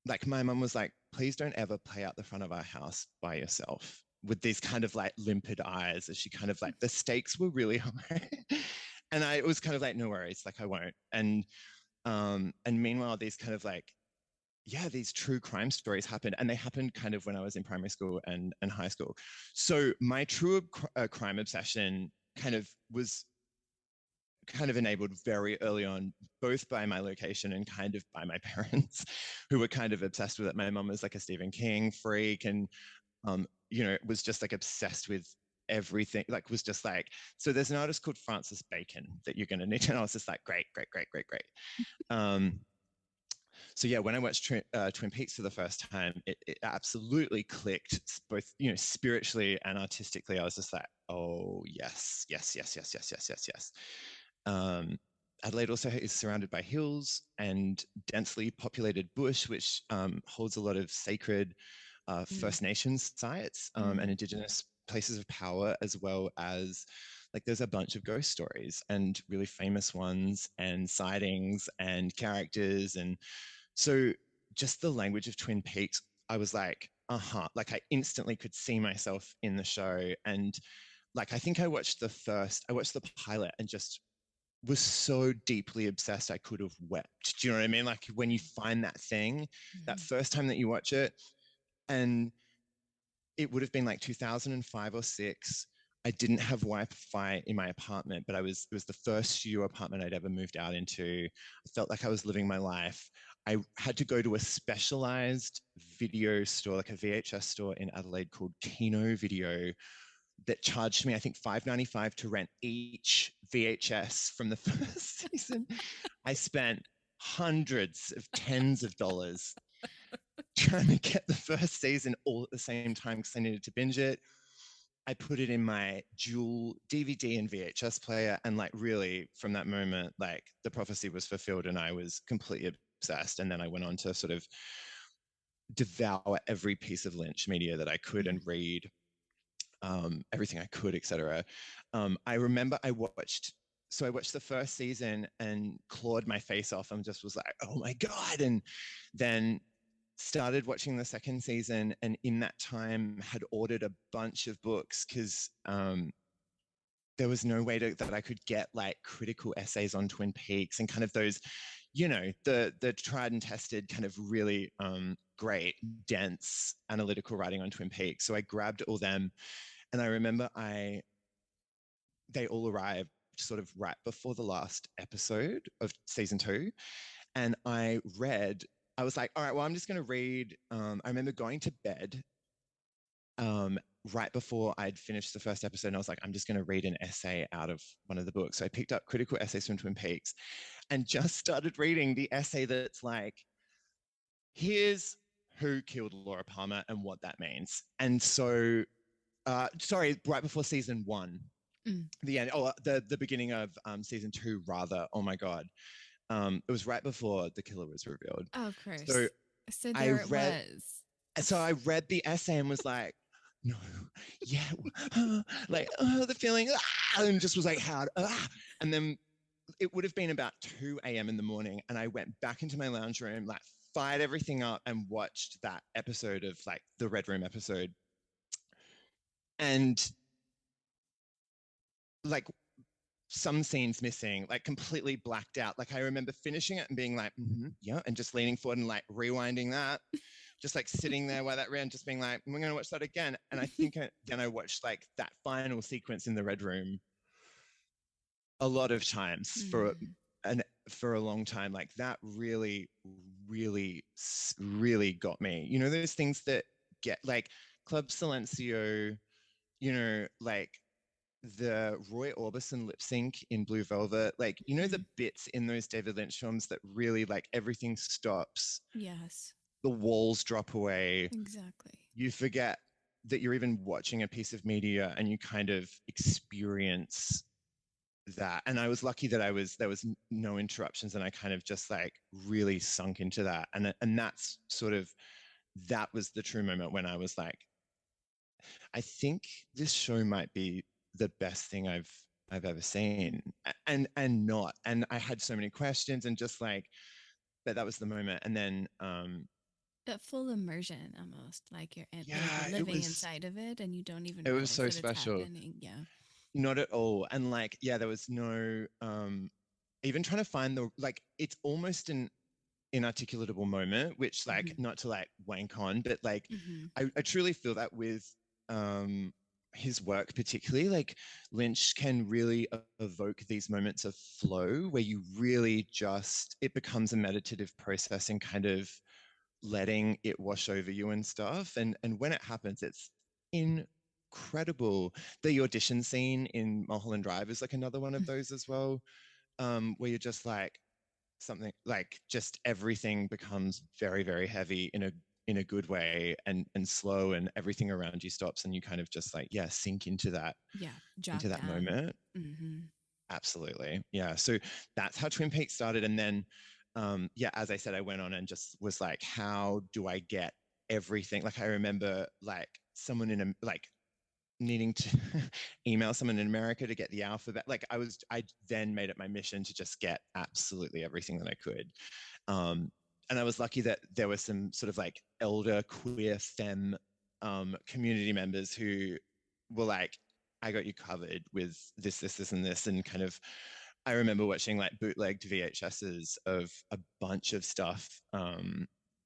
like, my mum was like, please don't ever play out the front of our house by yourself, with these kind of like limpid eyes, as she kind of like, the stakes were really high. And I was kind of like, no worries, like I won't. And meanwhile, these kind of like, yeah, these true crime stories happened, and they happened kind of when I was in primary school and high school. So my true crime obsession kind of was kind of enabled very early on, both by my location and kind of by my parents, who were kind of obsessed with it. My mum was like a Stephen King freak, and was just like obsessed with everything, like was just like, so there's an artist called Francis Bacon that you're going to need to know. I was just like, great, great, great, great, great. Um, so yeah, when I watched Twin Peaks for the first time, it absolutely clicked, both spiritually and artistically. I was just like, oh yes, yes, yes, yes, yes, yes, yes, yes. Um, Adelaide also is surrounded by hills and densely populated bush, which holds a lot of sacred
Mm.
First Nations sites and
Mm.
Indigenous places of power, as well as like there's a bunch of ghost stories and really famous ones and sightings and characters. And so just the language of Twin Peaks, I was like, like I instantly could see myself in the show. And like, I think I watched the pilot and just was so deeply obsessed I could have wept. Do you know what I mean? Like when you find that thing, that
Mm.
first time that you watch it, and it would have been like 2005 or six. I didn't have Wi-Fi in my apartment, but it was the first studio apartment I'd ever moved out into. I felt like I was living my life. I had to go to a specialized video store, like a VHS store in Adelaide called Kino Video, that charged me, I think, $5.95 to rent each VHS from the first season. I spent hundreds of tens of dollars trying to get the first season all at the same time because I needed to binge it. I put it in my dual DVD and VHS player, and like really from that moment, like the prophecy was fulfilled, and I was completely obsessed. And then I went on to sort of devour every piece of Lynch media that I could
Mm.
and read everything I could, etc. I remember I watched the first season and clawed my face off and just was like, oh my God. And then started watching the second season, and in that time had ordered a bunch of books because there was no way that I could get like critical essays on Twin Peaks and kind of those, the tried and tested kind of really great, dense analytical writing on Twin Peaks. So I grabbed all them, and I remember they all arrived sort of right before the last episode of season two, and I was like, all right, well, I'm just going to read. I remember going to bed um, right before I'd finished the first episode, and I was like, I'm just going to read an essay out of one of the books. So I picked up Critical Essays from Twin Peaks and just started reading the essay that's like, here's who killed Laura Palmer and what that means. And so, sorry, right before season one,
Mm.
the end, the beginning of season two, rather. Oh my God. It was right before the killer was revealed.
Oh, of
So
course. So
I
there it
read
was.
I read the essay and was like, no, yeah, like the feeling, and just was like hard, and then it would have been about 2 a.m. in the morning, and I went back into my lounge room, like fired everything up, and watched that episode of like the Red Room episode, and like some scenes missing, like completely blacked out. Like I remember finishing it and being like, yeah, and just leaning forward and like rewinding that, just like sitting there while that ran, just being like, we're going to watch that again. And I think then I watched like that final sequence in the Red Room a lot of times
Mm.
for a long time. Like that really, really, really got me. You know, those things that get like Club Silencio, like the Roy Orbison lip sync in Blue Velvet, like,
Mm.
the bits in those David Lynch films that really like everything stops,
Yes,
the walls drop away,
exactly.
you forget that you're even watching a piece of media and you kind of experience that. And I was lucky that there was no interruptions, and I kind of just like really sunk into that. And that's sort of, that was the true moment when I was like, I think this show might be the best thing I've ever seen. And not. And I had so many questions and just like, but that was the moment. And then
That full immersion almost like you're
yeah,
living inside of it and you don't even
it was
realize
so
that it's
special.
happening. Yeah.
Not at all. And like, yeah, there was no even trying to find the, like, it's almost an inarticulatable moment, which like,
Hmm.
not to like wank on, but like
Hmm.
I truly feel that with um his work, particularly like Lynch can really evoke these moments of flow where you really just, it becomes a meditative process and kind of letting it wash over you and stuff. And when it happens, it's incredible. The audition scene in Mulholland Drive is like another one of those as well, where you're just like something like just everything becomes very, very heavy in a good way and slow, and everything around you stops, and you kind of just like, yeah, sink
Yeah,
into
jog
that
down.
moment.
Mm-hmm.
Absolutely. Yeah. So that's how Twin Peaks started. And then, yeah, as I said, I went on and just was like, how do I get everything? Like, I remember like someone in a, like, needing to email someone in America to get the alphabet. Like, I then made it my mission to just get absolutely everything that I could. Um, and I was lucky that there were some sort of like elder queer femme community members who were like, I got you covered with this, and this. And kind of, I remember watching like bootlegged VHSs of a bunch of stuff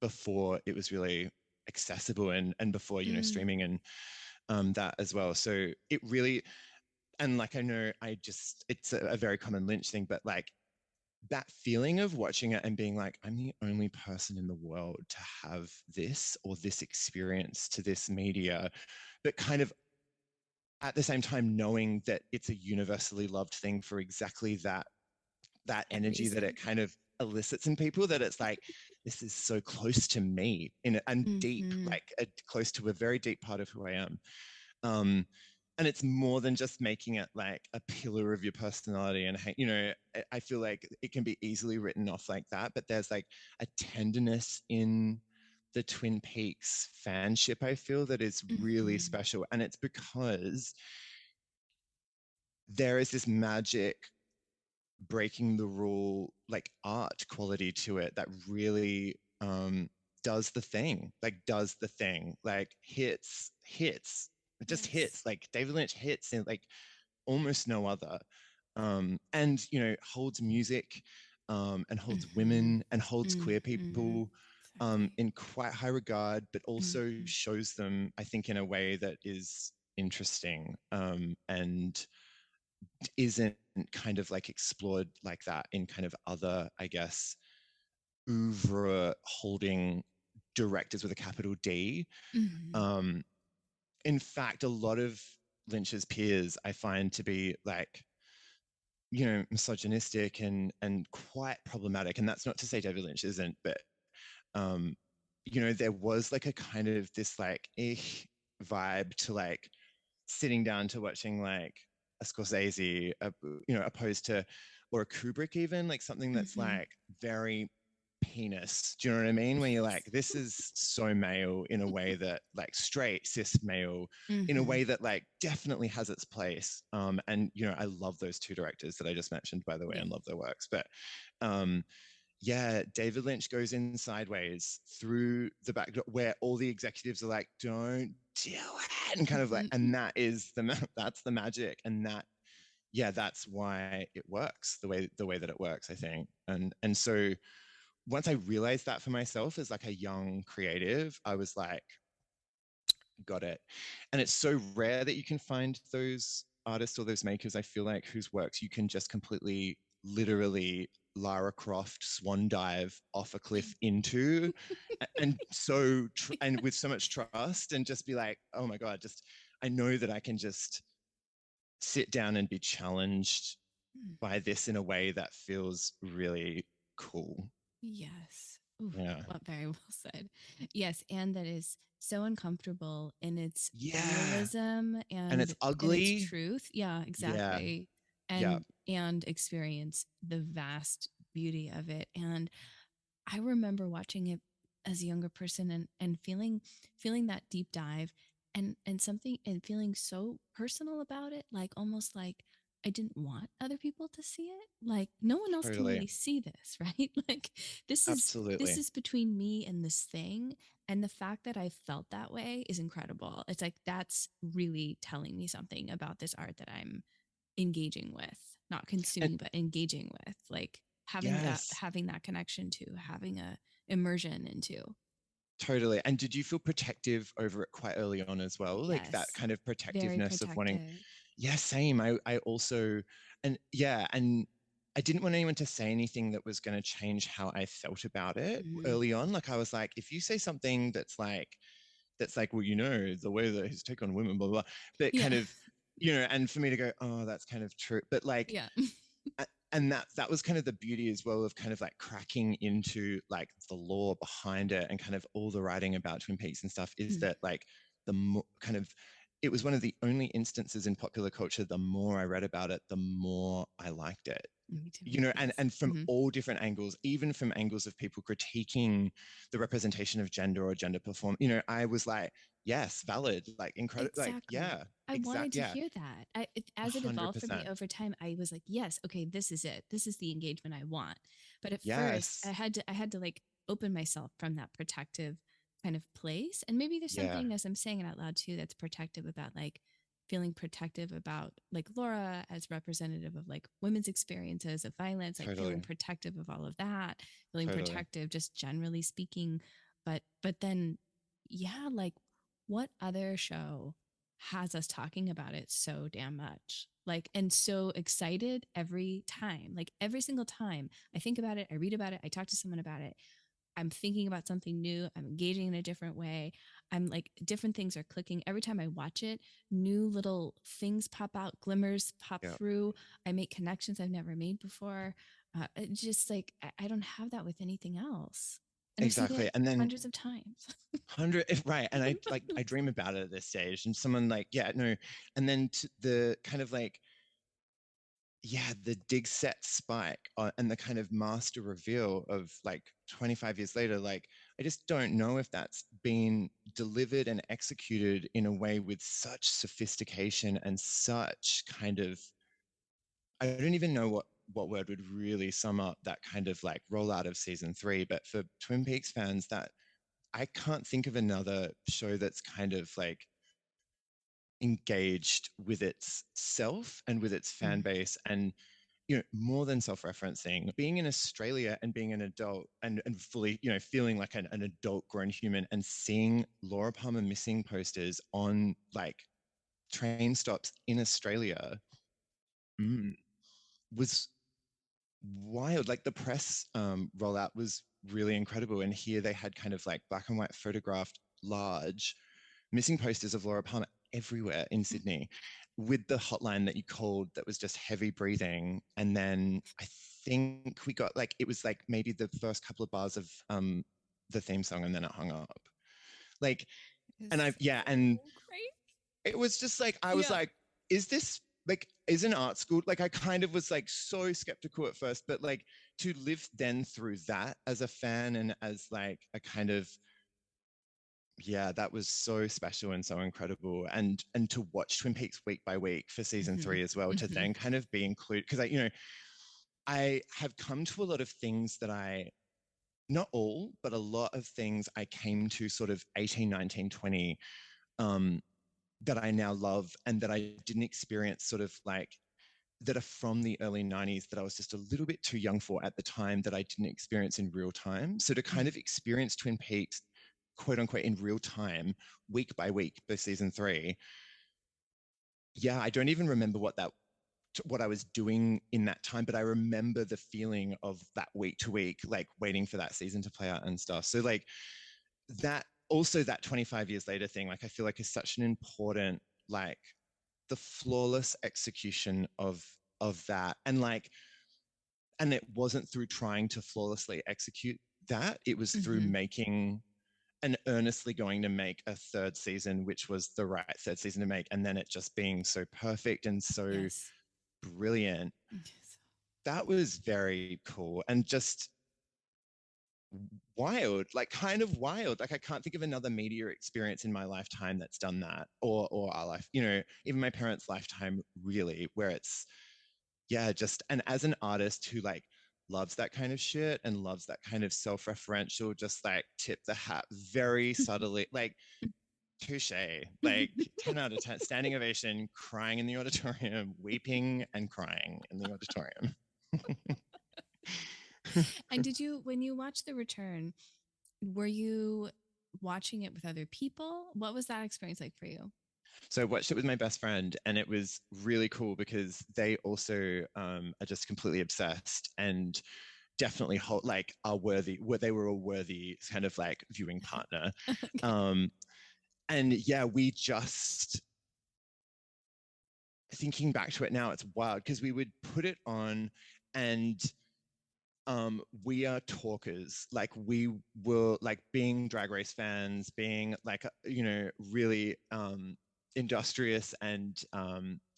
before it was really accessible, and before, you know,
Mm,
streaming and that as well. So it really, and like, I know it's a very common Lynch thing, but like that feeling of watching it and being like, I'm the only person in the world to have this or this experience to this media, but kind of at the same time knowing that it's a universally loved thing for exactly that
that
energy that
reason.
it kind of elicits in people, that it's like, this is so close to me in and deep,
Mm-hmm.
like close to a very deep part of who I am. um and it's more than just making it like a pillar of your personality. And you know, I feel like it can be easily written off like that, but there's like a tenderness in the Twin Peaks fanship, I feel, that is really
Mm-hmm.
special. And it's because there is this magic, breaking the rule, like art quality to it that really does the thing, like hits, it just
Yes.
hits, like David Lynch hits in like almost no other. And you know, holds music, and holds
Mm-hmm.
women and holds queer
Mm-hmm.
people
Exactly.
in quite high regard, but also
Mm-hmm.
shows them, I think, in a way that is interesting, and isn't kind of like explored like that in kind of other, I guess, oeuvre holding directors with a capital D.
Mm-hmm.
Um, in fact, a lot of Lynch's peers I find to be like, you know, misogynistic and quite problematic. And that's not to say David Lynch isn't, but um, you know, there was like a kind of this like vibe to like sitting down to watching like a Scorsese, you know, opposed to, or a Kubrick, even like something that's
Mm-hmm.
like very penis. Do you know what I mean? Where you're like,
Yes.
this is so male in a way that like straight cis male in a
Mm-hmm.
way that like definitely has its place. And you know, I love those two directors that I just mentioned, by the way,
Yes.
and love their works. But um, yeah, David Lynch goes in sideways through the back door where all the executives are like, don't do it. And kind of like,
Mm-hmm.
and that is that's the magic. And that, yeah, that's why it works the way that it works, I think. And so once I realized that for myself as like a young creative, I was like, got it. And it's so rare that you can find those artists or those makers, I feel like, whose works you can just completely, literally Lara Croft swan dive off a cliff into, and and with so much trust, and just be like, oh my God, just, I know that I can just sit down and be challenged by this in a way that feels really cool.
Yes. Ooh,
Yeah.
well, very well said. Yes, and that is so uncomfortable in its
Yeah.
realism
And it's
and its
ugly.
truth. Yeah,
Yeah.
exactly.
Yeah.
And experience the vast beauty of it. And I remember watching it as a younger person and feeling that deep dive and something and feeling so personal about it, like almost like I didn't want other people to see it. Like no one else can
Totally.
really see this, right? Like this
Absolutely.
is between me and this thing. And the fact that I felt that way is incredible. It's like that's really telling me something about this art that I'm engaging with, not
And
consuming, but engaging with, like
yes,
having that connection to, having a immersion into.
totally. And did you feel protective over it quite early on as well? Like that
Yes.
kind of
Very
protectiveness of wanting,
protective.
yeah, same. I also, and yeah, and I didn't want anyone to say anything that was going to change how I felt about it
Mm-hmm.
early on. Like I was like, if you say something that's like, well, the way that his take on women, blah, blah, blah, but
Yeah.
kind of, and for me to go, oh, that's kind of true. But like,
Yeah.
and that was kind of the beauty as well of kind of like cracking into like the lore behind it and kind of all the writing about Twin Peaks and stuff is
Mm.
that like the more kind of it was one of the only instances in popular culture, the more I read about it, the more I liked it.
Me too.
And
Yes.
from
Mm-hmm.
all different angles, even from angles of people critiquing the representation of gender or gender perform, I was like, yes, valid, like incredible, like
Exactly.
yeah,
I wanted
exact,
to
yeah,
hear that. As it evolved for me
100%,
over time, I was like, yes, okay, this is it. This is the engagement I want. But at first,
yes,
I had to like open myself from that protective kind of place. And maybe there's
yeah,
something as I'm saying it out loud too that's protective about like feeling protective about like Laura as representative of like women's experiences of violence, like feeling
totally,
protective of all of that, feeling
totally,
protective just generally speaking. But then yeah, like what other show has us talking about it so damn much? Like, and so excited every time, like every single time I think about it, I read about it, I talk to someone about it. I'm thinking about something new. I'm engaging in a different way. I'm like, different things are clicking. Every time I watch it, new little things pop out, glimmers pop
yeah,
through. I make connections I've never made before. Just like, I don't have that with anything else. And I've seen it
exactly. And then
hundreds of times.
100 right, and I dream about it at this stage, and someone like, yeah, no, and then the kind of like, yeah, the dig set spike and the kind of master reveal of like 25 years later, like I just don't know if that's been delivered and executed in a way with such sophistication and such kind of, I don't even know what word would really sum up that kind of like rollout of season 3, but for Twin Peaks fans, that I can't think of another show that's kind of like engaged with its self and with its fan
Mm.
base, and more than self-referencing, being in Australia and being an adult and fully, feeling like an adult grown human, and seeing Laura Palmer missing posters on like train stops in Australia, mm, was wild. Like the press rollout was really incredible, and here they had kind of like black and white photographed large missing posters of Laura Palmer everywhere in Sydney, with the hotline that you called that was just heavy breathing. And then I think we got like, it was like maybe the first couple of bars of the theme song, and then it hung up. Like, and
It's so
and
great.
it was just like, I was
Yeah.
like, is this like, is an art school? Like, I kind of was like so skeptical at first, but like to live then through that as a fan and as like a kind of, yeah, that was so special and so incredible. And to watch Twin Peaks week by week for season
Mm-hmm.
3 as well, to
Mm-hmm.
then kind of be included, because I have come to a lot of things that I, not all, but a lot of things I came to sort of 18, 19, 20, um, that I now love and that I didn't experience sort of like, that are from the early 90s that I was just a little bit too young for at the time, that I didn't experience in real time. So to kind of experience Twin Peaks, quote unquote, in real time, week by week for season 3, yeah, I don't even remember what I was doing in that time, but I remember the feeling of that week to week, like waiting for that season to play out and stuff. So like that, also that 25 years later thing, like I feel like is such an important, like the flawless execution of that. And like, and it wasn't through trying to flawlessly execute that, it was through
Mm-hmm.
making and earnestly going to make a third season, which was the right third season to make, and then it just being so perfect and so
Yes.
brilliant.
Yes.
That was very cool and just wild, like kind of wild. Like I can't think of another media experience in my lifetime that's done that, or our life, even my parents' lifetime, really, where it's, yeah, just, and as an artist who like loves that kind of shit and loves that kind of self-referential, just like tip the hat very subtly, like touche, like 10 out of 10, standing ovation, crying in the auditorium, weeping and crying in the auditorium.
And did you, when you watched The Return, were you watching it with other people? What was that experience like for you?
So I watched it with my best friend, and it was really cool because they also are just completely obsessed and definitely hold, like are worthy. Where they were a worthy kind of like viewing partner.
Okay.
Um, and yeah, we just thinking back to it now, it's wild because we would put it on and we are talkers. Like we were like being Drag Race fans, being like really industrious and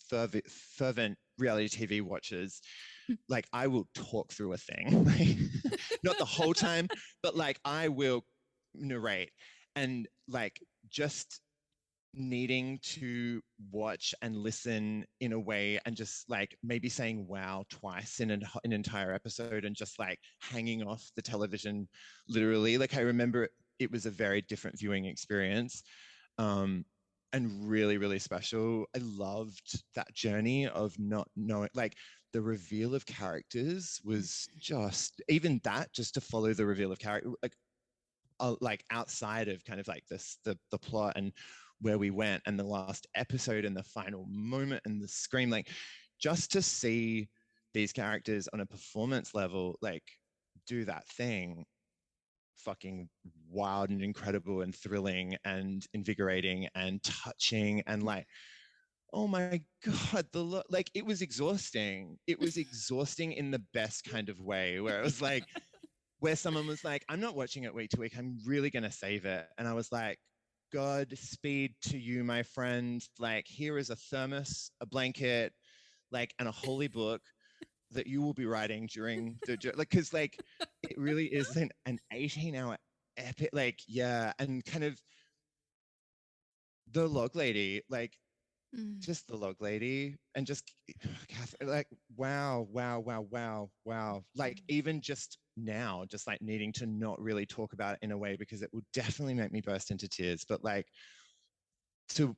fervent reality TV watchers. Like I will talk through a thing, like, not the whole time, but like I will narrate and like just needing to watch and listen in a way and just like maybe saying wow twice in an entire episode and just like hanging off the television literally. Like I remember it was a very different viewing experience, um, and really, really special. I loved that journey of not knowing, like the reveal of characters was just even that, just to follow the reveal of character, like outside of kind of like this the plot and where we went and the last episode and the final moment and the scream, like just to see these characters on a performance level like do that thing, fucking wild and incredible and thrilling and invigorating and touching and like oh my god like it was exhausting. It was exhausting in the best kind of way where it was like where someone was like, I'm not watching it week to week. I'm really going to save it. And I was like, God speed to you, my friend. Like, here is a thermos, a blanket, like, and a holy book that you will be writing during the, like, because, like, it really is an 18-hour epic, like, yeah. And kind of the log lady, like,
Mm.
just the log lady and just Catherine, like wow, wow, wow, wow, wow. Like even just now, just like needing to not really talk about it in a way because it will definitely make me burst into tears. But like to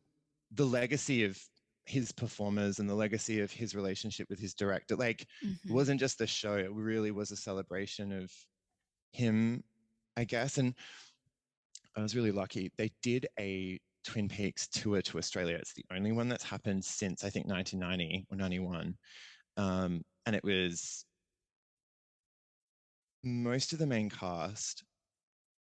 the legacy of his performers and the legacy of his relationship with his director, like it
Mm-hmm.
wasn't just the show, it really was a celebration of him, I guess. And I was really lucky. They did a Twin Peaks tour to Australia. It's the only one that's happened since I think 1990 or 91. And it was most of the main cast.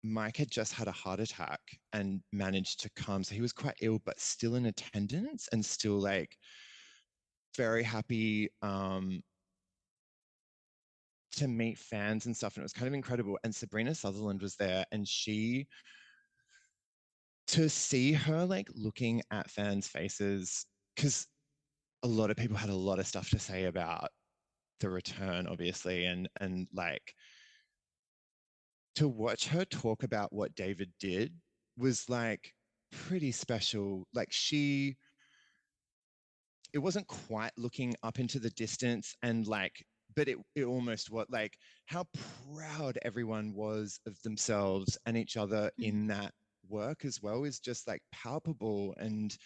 Mike had just had a heart attack and managed to come. So he was quite ill, but still in attendance and still like very happy to meet fans and stuff. And it was kind of incredible. And Sabrina Sutherland was there and to see her like looking at fans' faces, because a lot of people had a lot of stuff to say about the return, obviously, and like to watch her talk about what David did was like pretty special. Like it wasn't quite looking up into the distance and like, but it almost was like how proud everyone was of themselves and each other in
Mm.
that work as well is just like palpable. And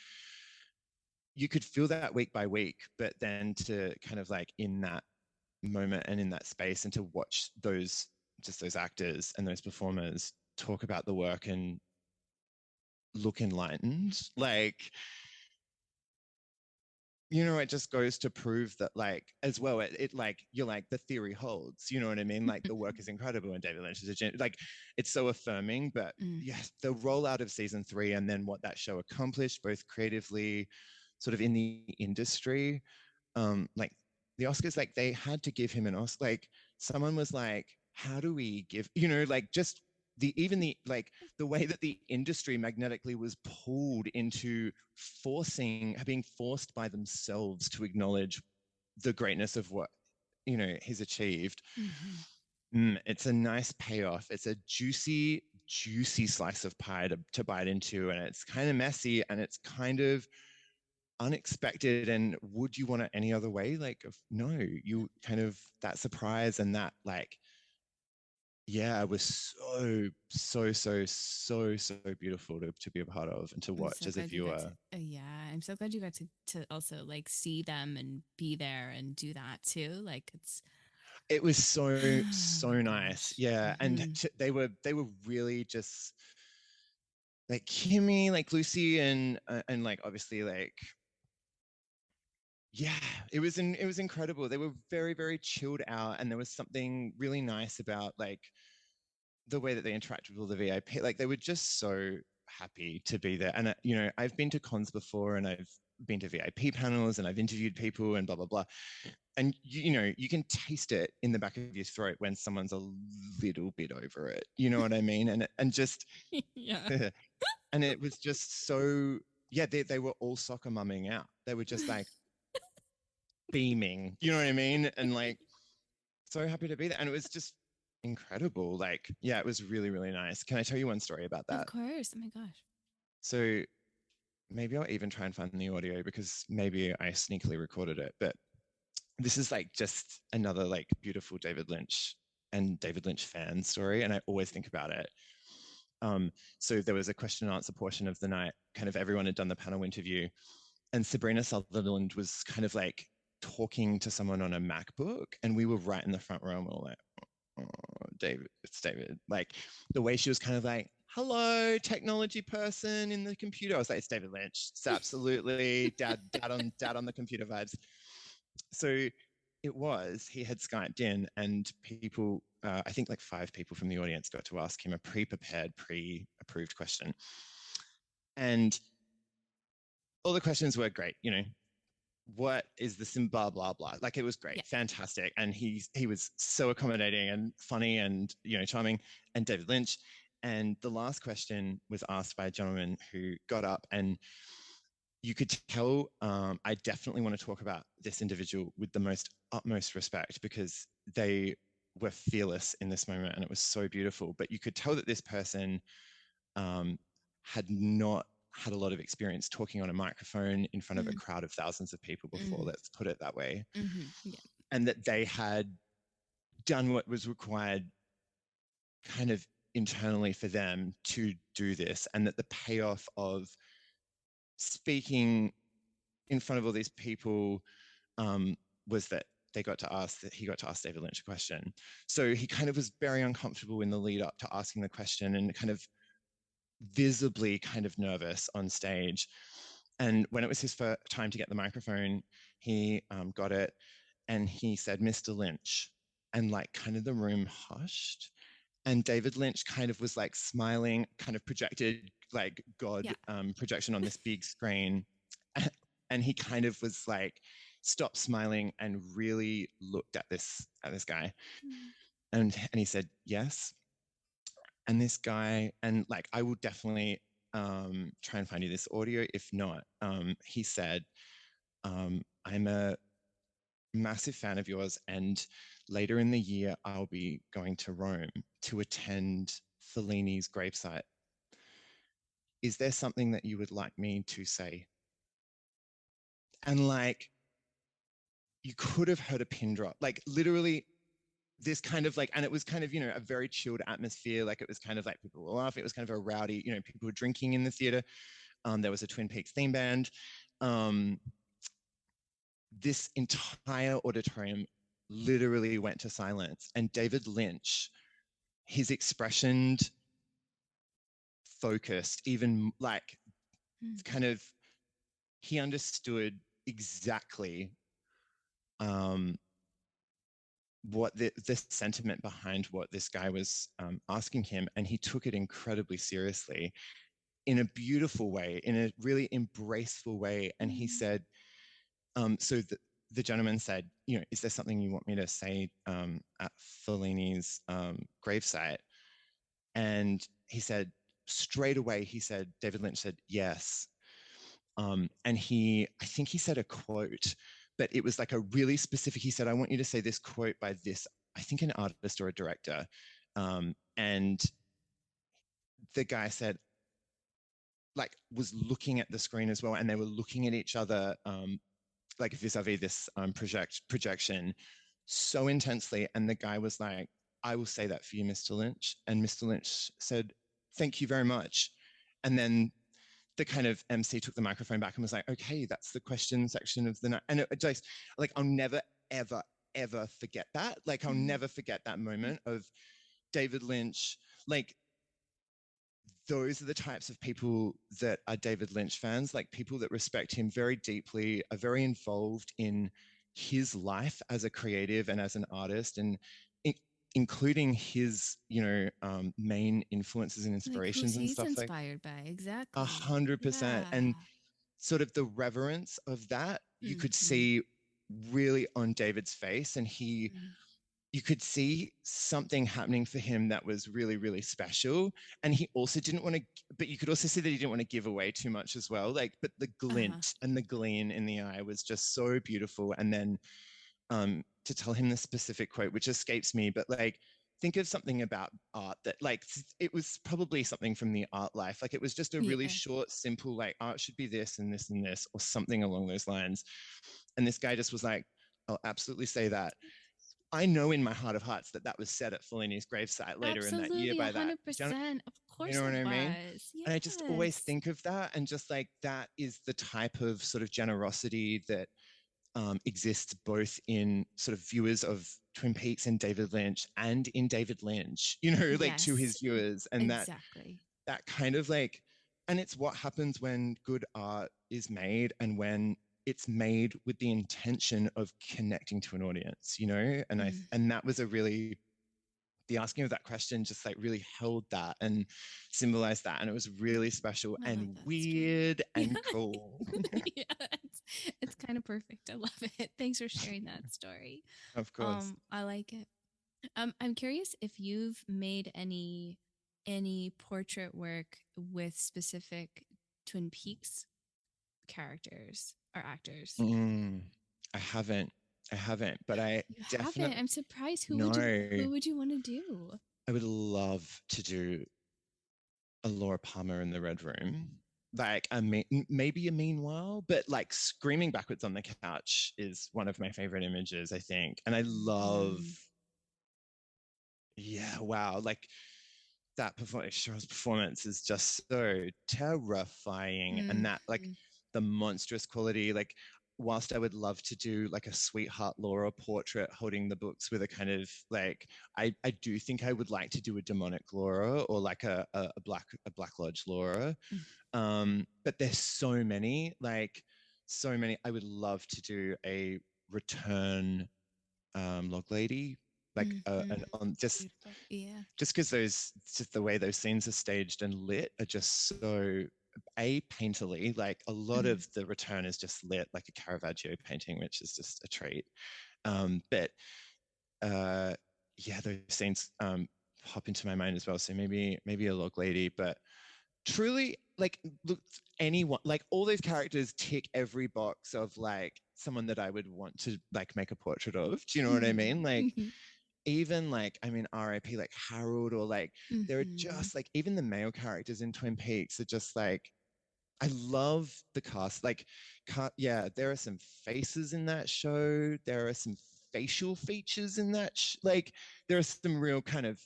you could feel that week by week, but then to kind of like in that moment and in that space and to watch those just those actors and those performers talk about the work and look enlightened, like it just goes to prove that like as well it like you're like the theory holds, you know what I mean, like the work is incredible and David Lynch is like it's so affirming. But
Mm.
yes, the rollout of season 3 and then what that show accomplished both creatively sort of in the industry, like the Oscars, like they had to give him an Oscar. Like someone was like, how do we give, like just the like the way that the industry magnetically was pulled into being forced by themselves to acknowledge the greatness of what he's achieved.
Mm-hmm.
It's a nice payoff. It's a juicy slice of pie to bite into, and it's kind of messy and it's kind of unexpected. And would you want it any other way? Like no, you kind of that surprise and that like yeah, it was so beautiful to be a part of and to
I'm
watch
so
as a
glad you got
viewer.
to, yeah, I'm so glad you got to also like see them and be there and do that too. Like it's,
It was so
oh
nice,
gosh.
yeah. And
Mm-hmm.
they were really just like Kimmy, like Lucy, and like obviously like yeah, it was incredible. They were very, very chilled out, and there was something really nice about like the way that they interacted with all the VIP. Like they were just so happy to be there. And you know, I've been to cons before, and I've been to VIP panels, and I've interviewed people, and blah blah blah. And you know, you can taste it in the back of your throat when someone's a little bit over it. You know what I mean? And just
Yeah.
and it was just so yeah. They were all soccer mumming out. They were just like beaming. You know what I mean? And like so happy to be there. And it was just incredible. Like, yeah, it was really, really nice. Can I tell you one story about
Of
that?
course. Oh my gosh.
So maybe I'll even try and find the audio because maybe I sneakily recorded it. But this is like just another like beautiful David Lynch and David Lynch fan story. And I always think about it. So there was a question and answer portion of the night. Kind of everyone had done the panel interview. And Sabrina Sutherland was kind of like talking to someone on a MacBook. And we were right in the front row and we were like, oh, David, it's David. Like the way she was kind of like, hello, technology person in the computer. I was like, it's David Lynch. It's absolutely dad on the computer vibes. So he had Skyped in, and people, I think like 5 people from the audience got to ask him a pre-prepared, pre-approved question. And all the questions were great, you know, what is the sim blah blah blah, like it was great,
Yeah.
fantastic, and he was so accommodating and funny and you know charming, and David Lynch. And the last question was asked by a gentleman who got up, and you could tell I definitely want to talk about this individual with the most utmost respect because they were fearless in this moment and it was so beautiful, but you could tell that this person had not had a lot of experience talking on a microphone in front of a crowd of thousands of people before, let's put it that way.
Yeah.
And that they had done what was required kind of internally for them to do this, and that the payoff of speaking in front of all these people was that he got to ask David Lynch a question. So he kind of was very uncomfortable in the lead up to asking the question and kind of visibly kind of nervous on stage. And when it was his first time to get the microphone, he got it and he said, Mr. Lynch. And like kind of the room hushed. And David Lynch kind of was like smiling, kind of projected like God projection on this big screen. And he kind of was like, stopped smiling and really looked at this guy. And he said, yes. And this guy, and like I will definitely try and find you this audio. If not, he said, I'm a massive fan of yours, and later in the year I'll be going to Rome to attend Fellini's gravesite. Is there something that you would like me to say? And like you could have heard a pin drop, like literally this kind of like, and it was kind of, you know, a very chilled atmosphere. Like it was kind of like people were laughing. It was kind of a rowdy, you know, people were drinking in the theater. There was a Twin Peaks theme band. This entire auditorium literally went to silence. And David Lynch, his expression, focused, even like kind of, he understood exactly what the sentiment behind what this guy was asking him, and he took it incredibly seriously in a beautiful way, in a really embraceful way. And he said, so the gentleman said, you know, is there something you want me to say at Fellini's gravesite? And he said, straight away, he said, David Lynch said, yes. And I think he said a quote, but it was like a really specific, he said, I want you to say this quote by this, I think an artist or a director. And the guy said, like, was looking at the screen as well, and they were looking at each other, like vis-a-vis this projection so intensely. And the guy was like, I will say that for you, Mr. Lynch. And Mr. Lynch said, thank you very much. And then the kind of MC took the microphone back and was like, okay, that's the question section of the night. And it just like, I'll never, ever, ever forget that. Like, I'll never forget that moment of David Lynch, like those are the types of people that are David Lynch fans, like people that respect him very deeply, are very involved in his life as a creative and as an artist, and including his, main influences and
Like who's
inspirations and
he's
stuff like
inspired by? Exactly.
100%.
Yeah.
And sort of the reverence of that you could
Mm-hmm.
see really on David's face, and you could see something happening for him that was really, really special. And he also didn't want to, but you could also see that he didn't want to give away too much as well. Like, but the
Uh-huh.
glint and the gleam in the eye was just so beautiful. And then to tell him the specific quote, which escapes me, but like, think of something about art that like it was probably something from the art life. Like it was just a really
Yeah.
short, simple, like art should be this and this and this, or something along those lines. And this guy just was like, I'll absolutely say that. I know in my heart of hearts that that was said at Fellini's gravesite later in that year
Absolutely,
by that. Do
100%. Of
you
course
know what
it
I mean?
was.
And I just always
Yes.
think of that, and just like that is the type of sort of generosity that exists both in sort of viewers of Twin Peaks and David Lynch, and in David Lynch, like to
Yes.
his viewers. And
Exactly.
that kind of like, and it's what happens when good art is made, and when it's made with the intention of connecting to an audience, and
Mm.
and that was a really, the asking of that question just like really held that and symbolized that, and it was really special
I love
and
that story.
weird
Yeah.
and cool.
Yeah, it's kind of perfect. I love it. Thanks for sharing that story.
Of course.
I like it. I'm curious if you've made any portrait work with specific Twin Peaks characters or actors.
Mm, I haven't. I haven't, but I
You haven't.
definitely
I'm surprised.
know.
Who would you want to do?
I would love to do a Laura Palmer in the Red Room. Like maybe a meanwhile, but like screaming backwards on the couch is one of my favorite images, I think. And I love,
Mm-hmm.
yeah, wow, like that Cheryl's performance is just so terrifying, and that like
Mm-hmm.
the monstrous quality, like whilst I would love to do like a sweetheart Laura portrait holding the books with a kind of like, I do think I would like to do a demonic Laura, or like a black lodge Laura. But there's so many, like so many. I would love to do a return log lady, like
Mm-hmm.
an on
Beautiful. Yeah.
just because those, just the way those scenes are staged and lit are just so painterly. Like a lot
Mm.
of the return is just lit like a Caravaggio painting, which is just a treat. But yeah, those scenes pop into my mind as well. So maybe a log lady, but truly, like, look, anyone, like all those characters tick every box of like someone that I would want to like make a portrait of. Do you know what I
Mm-hmm.
mean? Like
Mm-hmm.
even like, I mean, RIP, like Harold, or like there are
Mm-hmm.
just like even the male characters in Twin Peaks are just like, I love the cast. Like, yeah, there are some faces in that show. There are some facial features in that. Like, there are some real kind of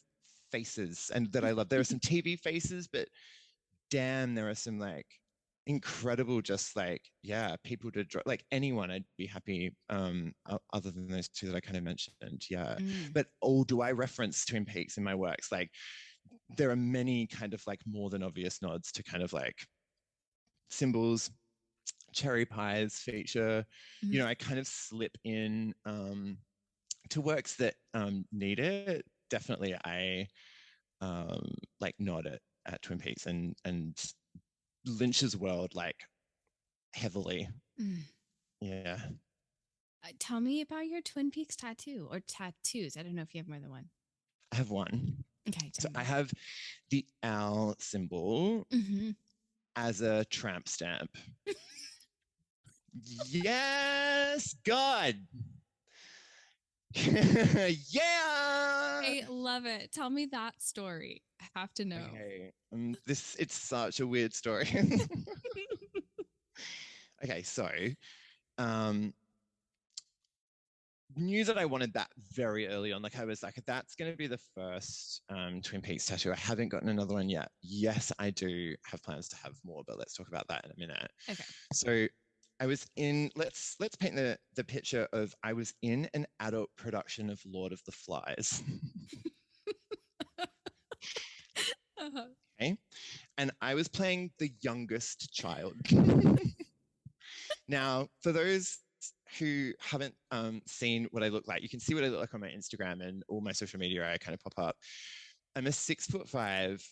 faces, and that I love. There are some TV faces, but damn, there are some like incredible, just like, yeah, people to draw, like anyone I'd be happy, other than those two that I kind of mentioned. Yeah.
Mm.
But oh, do I reference Twin Peaks in my works? Like there are many kind of like more than obvious nods to kind of like symbols. Cherry pies feature,
Mm.
I kind of slip in to works that need it. Definitely I like nod at Twin Peaks and Lynch's world, like heavily.
Mm.
Yeah.
Tell me about your Twin Peaks tattoo or tattoos. I don't know if you have more than one.
I have one.
Okay,
So
tell
I
me.
have the owl symbol
Mm-hmm.
as a tramp stamp. Yes, God. Yeah.
I love it. Tell me that story. I have to know.
Okay. It's such a weird story. Okay, so um knew that I wanted that very early on. Like I was like, that's going to be the first Twin Peaks tattoo. I haven't gotten another one yet. Yes, I do have plans to have more, but let's talk about that in a minute.
Okay.
So I was in, let's paint the picture of, I was in an adult production of Lord of the Flies.
Uh-huh.
Okay. and I was playing the youngest child. Now, for those who haven't seen what I look like, you can see what I look like on my Instagram and all my social media. I kind of pop up. I'm a 6'5",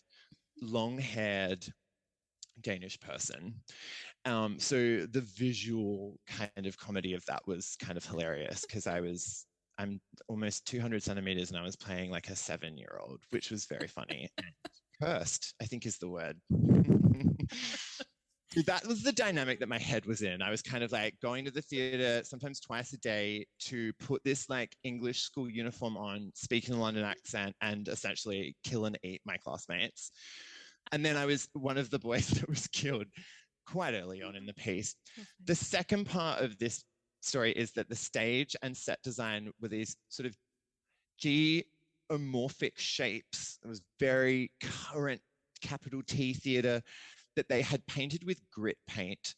long-haired Danish person. So the visual kind of comedy of that was kind of hilarious because I'm almost 200 centimeters and I was playing like a 7-year-old, which was very funny. Cursed, I think is the word. That was the dynamic that my head was in. I was kind of like going to the theater sometimes twice a day to put this like English school uniform on, speak in a London accent, and essentially kill and eat my classmates. And then I was one of the boys that was killed quite early on in the piece. The second part of this story is that the stage and set design were these sort of geomorphic shapes. It was very current capital T theater that they had painted with grit paint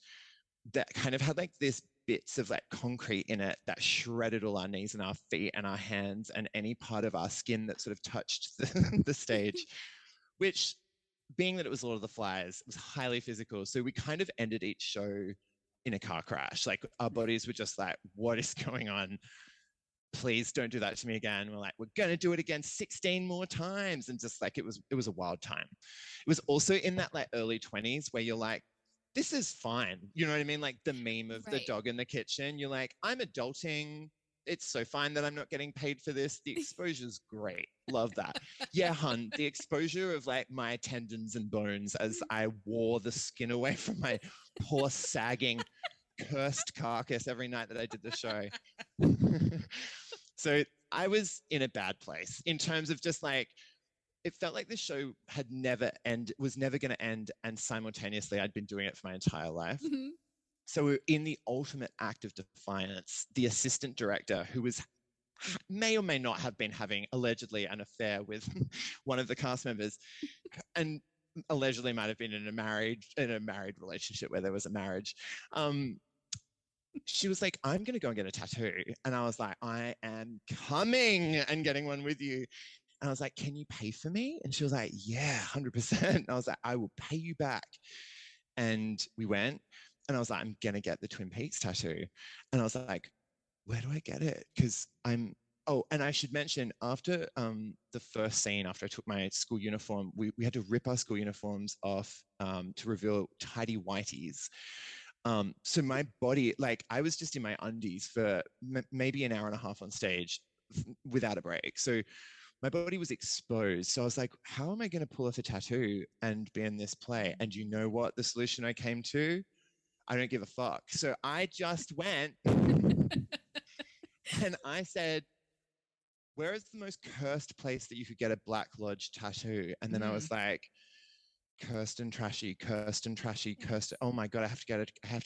that kind of had like this bits of like concrete in it that shredded all our knees and our feet and our hands and any part of our skin that sort of touched the stage, which, being that it was Lord of the Flies, was highly physical. So we kind of ended each show in a car crash. Like our bodies were just like, what is going on? Please don't do that to me again. We're like, we're going to do it again 16 more times. And just like, it was a wild time. It was also in that like early 20s where you're like, this is fine. You know what I mean? Like the meme of the dog in the kitchen. You're like, I'm adulting. It's so fine that I'm not getting paid for this. The exposure's great. Love that. Yeah, hun, the exposure of like my tendons and bones as I wore the skin away from my poor sagging cursed carcass every night that I did the show. So I was in a bad place in terms of just like, it felt like the show was never going to end. And simultaneously, I'd been doing it for my entire life. Mm-hmm. So in the ultimate act of defiance, the assistant director, who may or may not have been having allegedly an affair with one of the cast members, and allegedly might have been in a married relationship where there was a marriage. She was like, I'm going to go and get a tattoo. And I was like, I am coming and getting one with you. And I was like, can you pay for me? And she was like, yeah, 100%. And I was like, I will pay you back. And we went and I was like, I'm going to get the Twin Peaks tattoo. And I was like, where do I get it? Because and I should mention, after the first scene, after I took my school uniform, we had to rip our school uniforms off to reveal tidy whities. So my body, like I was just in my undies for maybe an hour and a half on stage without a break. So my body was exposed. So I was like, how am I going to pull off a tattoo and be in this play? And you know what the solution I came to? I don't give a fuck. So I just went and I said, where is the most cursed place that you could get a Black Lodge tattoo? And then I was like, cursed and trashy, cursed and trashy, cursed. Oh my God, I have to get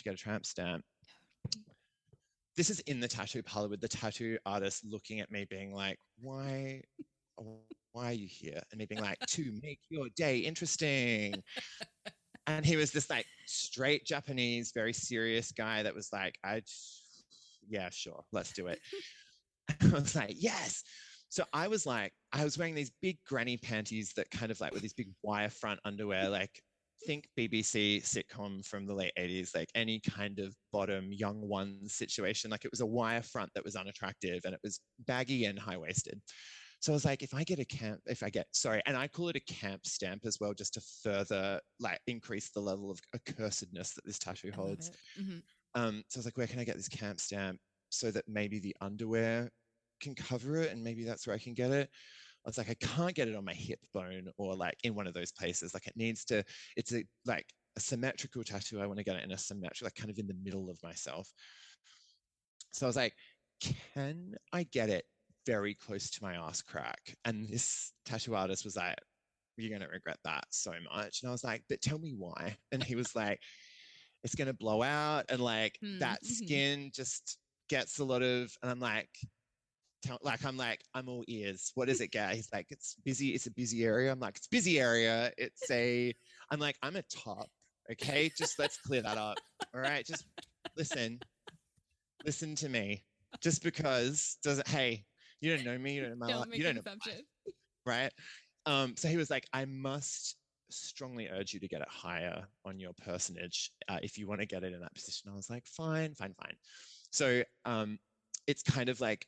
a tramp stamp. This is in the tattoo parlor with the tattoo artist looking at me being like, why are you here? And me being like, to make your day interesting. And he was this like straight Japanese, very serious guy that was like, yeah, sure, let's do it. I was like, yes. So I was wearing these big granny panties that kind of like with these big wire front underwear, like think BBC sitcom from the late 80s, like any kind of bottom young one situation. Like it was a wire front that was unattractive and it was baggy and high-waisted. So I was like, and I call it a camp stamp as well, just to further like increase the level of accursedness that this tattoo holds. Mm-hmm. So I was like, where can I get this camp stamp so that maybe the underwear can cover it and maybe that's where I can get it. I was like, I can't get it on my hip bone or like in one of those places. Like it's like a symmetrical tattoo. I want to get it in a symmetrical, like kind of in the middle of myself. So I was like, can I get it very close to my ass crack? And this tattoo artist was like, you're going to regret that so much. And I was like, but tell me why. And he was like, it's going to blow out and like that skin just gets a lot of, and I'm like, I'm all ears. What does it get? He's like, it's busy. It's a busy area. I'm like, it's a busy area. I'm like, I'm a top. Okay. Just let's clear that up. All right. Just listen to me. Just because hey, you don't know me. You don't know my life. You don't know my life, right? So he was like, I must strongly urge you to get it higher on your personage if you want to get it in that position. I was like, fine, fine, fine. So it's kind of like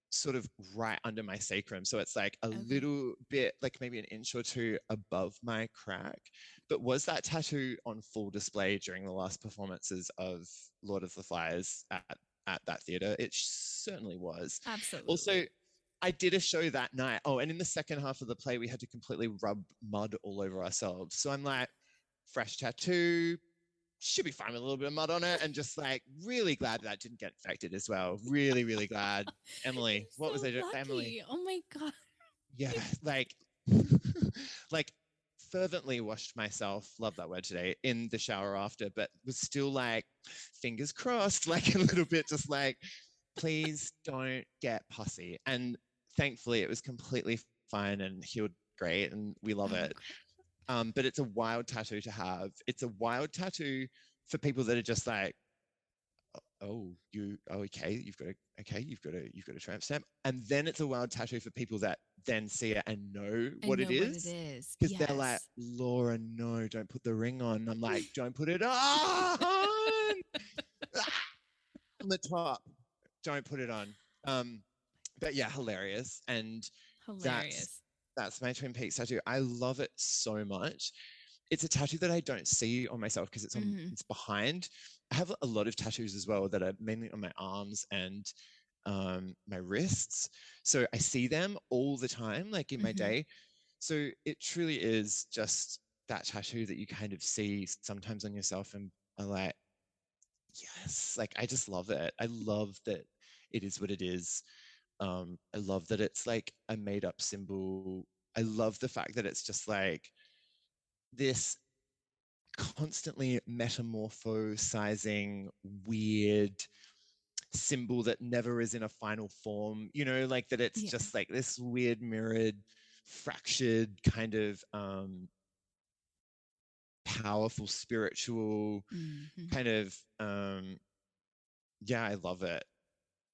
sort of right under my sacrum. So it's like a
Okay.
little bit, like maybe an inch or two above my crack. But was that tattoo on full display during the last performances of Lord of the Flies at that theatre? It certainly was. Also,
Absolutely.
I did a show that night. Oh, and in the second half of the play, we had to completely rub mud all over ourselves. So I'm like, fresh tattoo, should be fine with a little bit of mud on it, and just like really glad that didn't get infected as well. Really, really glad. Emily, what
You're
was
so
I doing? Emily,
lucky. Oh my God.
yeah, like, like fervently washed myself, love that word today, in the shower after, but was still like fingers crossed, like a little bit just like, please don't get pussy. And thankfully it was completely fine and healed great and we love
Oh,
it. But it's a wild tattoo to have. It's a wild tattoo for people that are just like, oh, okay, you've got a tramp stamp. And then it's a wild tattoo for people that then see it and know
I
what it
know what it
is.
is.
Because they're like,
Yes.
Laura, no, don't put the ring on. I'm like, don't put it on. On the top. Don't put it on. But yeah, hilarious. And that's
Hilarious.
that's my Twin Peaks tattoo. I love it so much. It's a tattoo that I don't see on myself because
Mm-hmm.
it's behind. I have a lot of tattoos as well that are mainly on my arms and my wrists. So I see them all the time, like in my
Mm-hmm.
day. So it truly is just that tattoo that you kind of see sometimes on yourself and are like, yes, like I just love it. I love that it is what it is. I love that it's like a made up symbol. I love the fact that it's just like this constantly metamorphosizing weird symbol that never is in a final form, you know, like that it's
Yeah.
just like this weird mirrored fractured kind of powerful spiritual
Mm-hmm.
kind of yeah, I love it.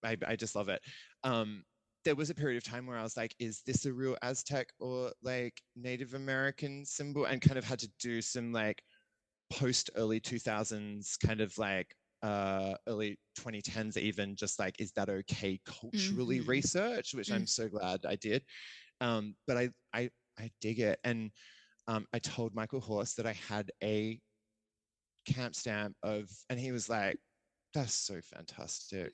I just love it. Um, there was a period of time where I was like, is this a real Aztec or like Native American symbol? And kind of had to do some like post early 2000s kind of like early 2010s even just like, is that okay culturally
Mm-hmm.
research, which I'm so glad I did. But I dig it. And I told Michael Horst that I had a camp stamp of, and he was like, that's so fantastic.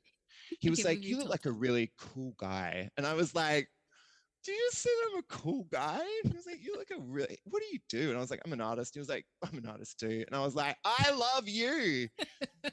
He
I
was
can't believe
like,
you
you look
told
like a
him.
really cool guy. And I was like, do you say I'm a cool guy? And he was like, you look a really, what do you do? And I was like, I'm an artist. He was like, I'm an artist too. And I was like, I love you.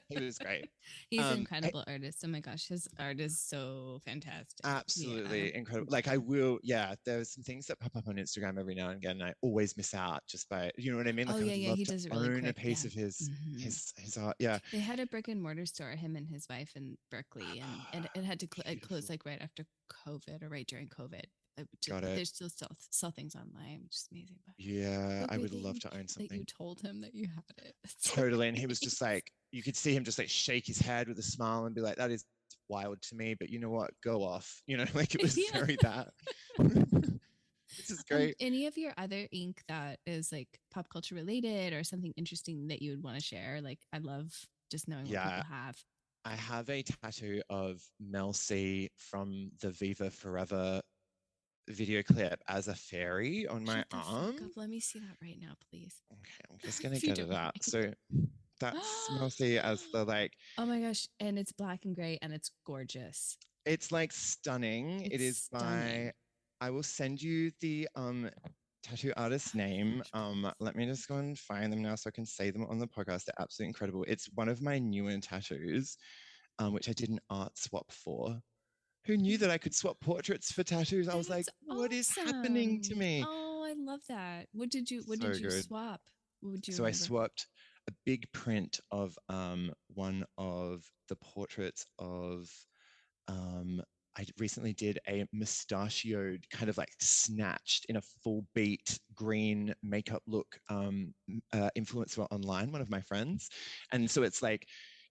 He was great.
He's an
I,
incredible artist. Oh my gosh, his art is so fantastic. Yeah.
absolutely incredible. Like I will, yeah, there's some things that pop up on Instagram every now and again. And I always miss out just by, you know what I mean?
Oh
Like I
yeah,
would
yeah.
love
He
to
does it really
own a
quick. Yeah.
piece of
Mm-hmm.
his art. Yeah.
They had a brick and mortar store, him and his wife in Berkeley, and it had to it closed
Beautiful.
like right after COVID or right during COVID.
Got
But
it.
there's still sell things online, which is amazing. But
Yeah,
so
I
great
would love to own
that you
something.
told him that you had it. That's so
Totally. And he was just
nice.
like, you could see him just like shake his head with a smile and be like, that is wild to me, but you know what? Go off. You know, like it was
Yeah.
very that. This is great.
Any of your other ink that is like pop culture related or something interesting that you would want to share? Like, I love just knowing what
Yeah,
people have.
I have a tattoo of Mel C from the Viva Forever video clip as a fairy on my
Shut the
arm.
fuck up. Let me see that right now, please.
Okay, I'm just gonna
If you
get it
don't
out.
mind.
So that's Mel C as the like,
Oh my gosh. And it's black and gray and it's gorgeous.
it's like stunning. It
It's
is by,
stunning.
I will send you the tattoo artist's
Oh my
name.
gosh, please.
Let me just go and find them now so I can say them on the podcast. They're absolutely incredible. It's one of my newer tattoos, which I did an art swap for. Who knew that I could swap portraits for tattoos? I was like,
That's
what is happening to
awesome.
me?
Oh, I love that. What
So
did you
good.
swap? Would you
So I
remember?
swapped a big print of one of the portraits of I recently did a mustachioed kind of like snatched in a full beat green makeup look influencer online, one of my friends. And so it's like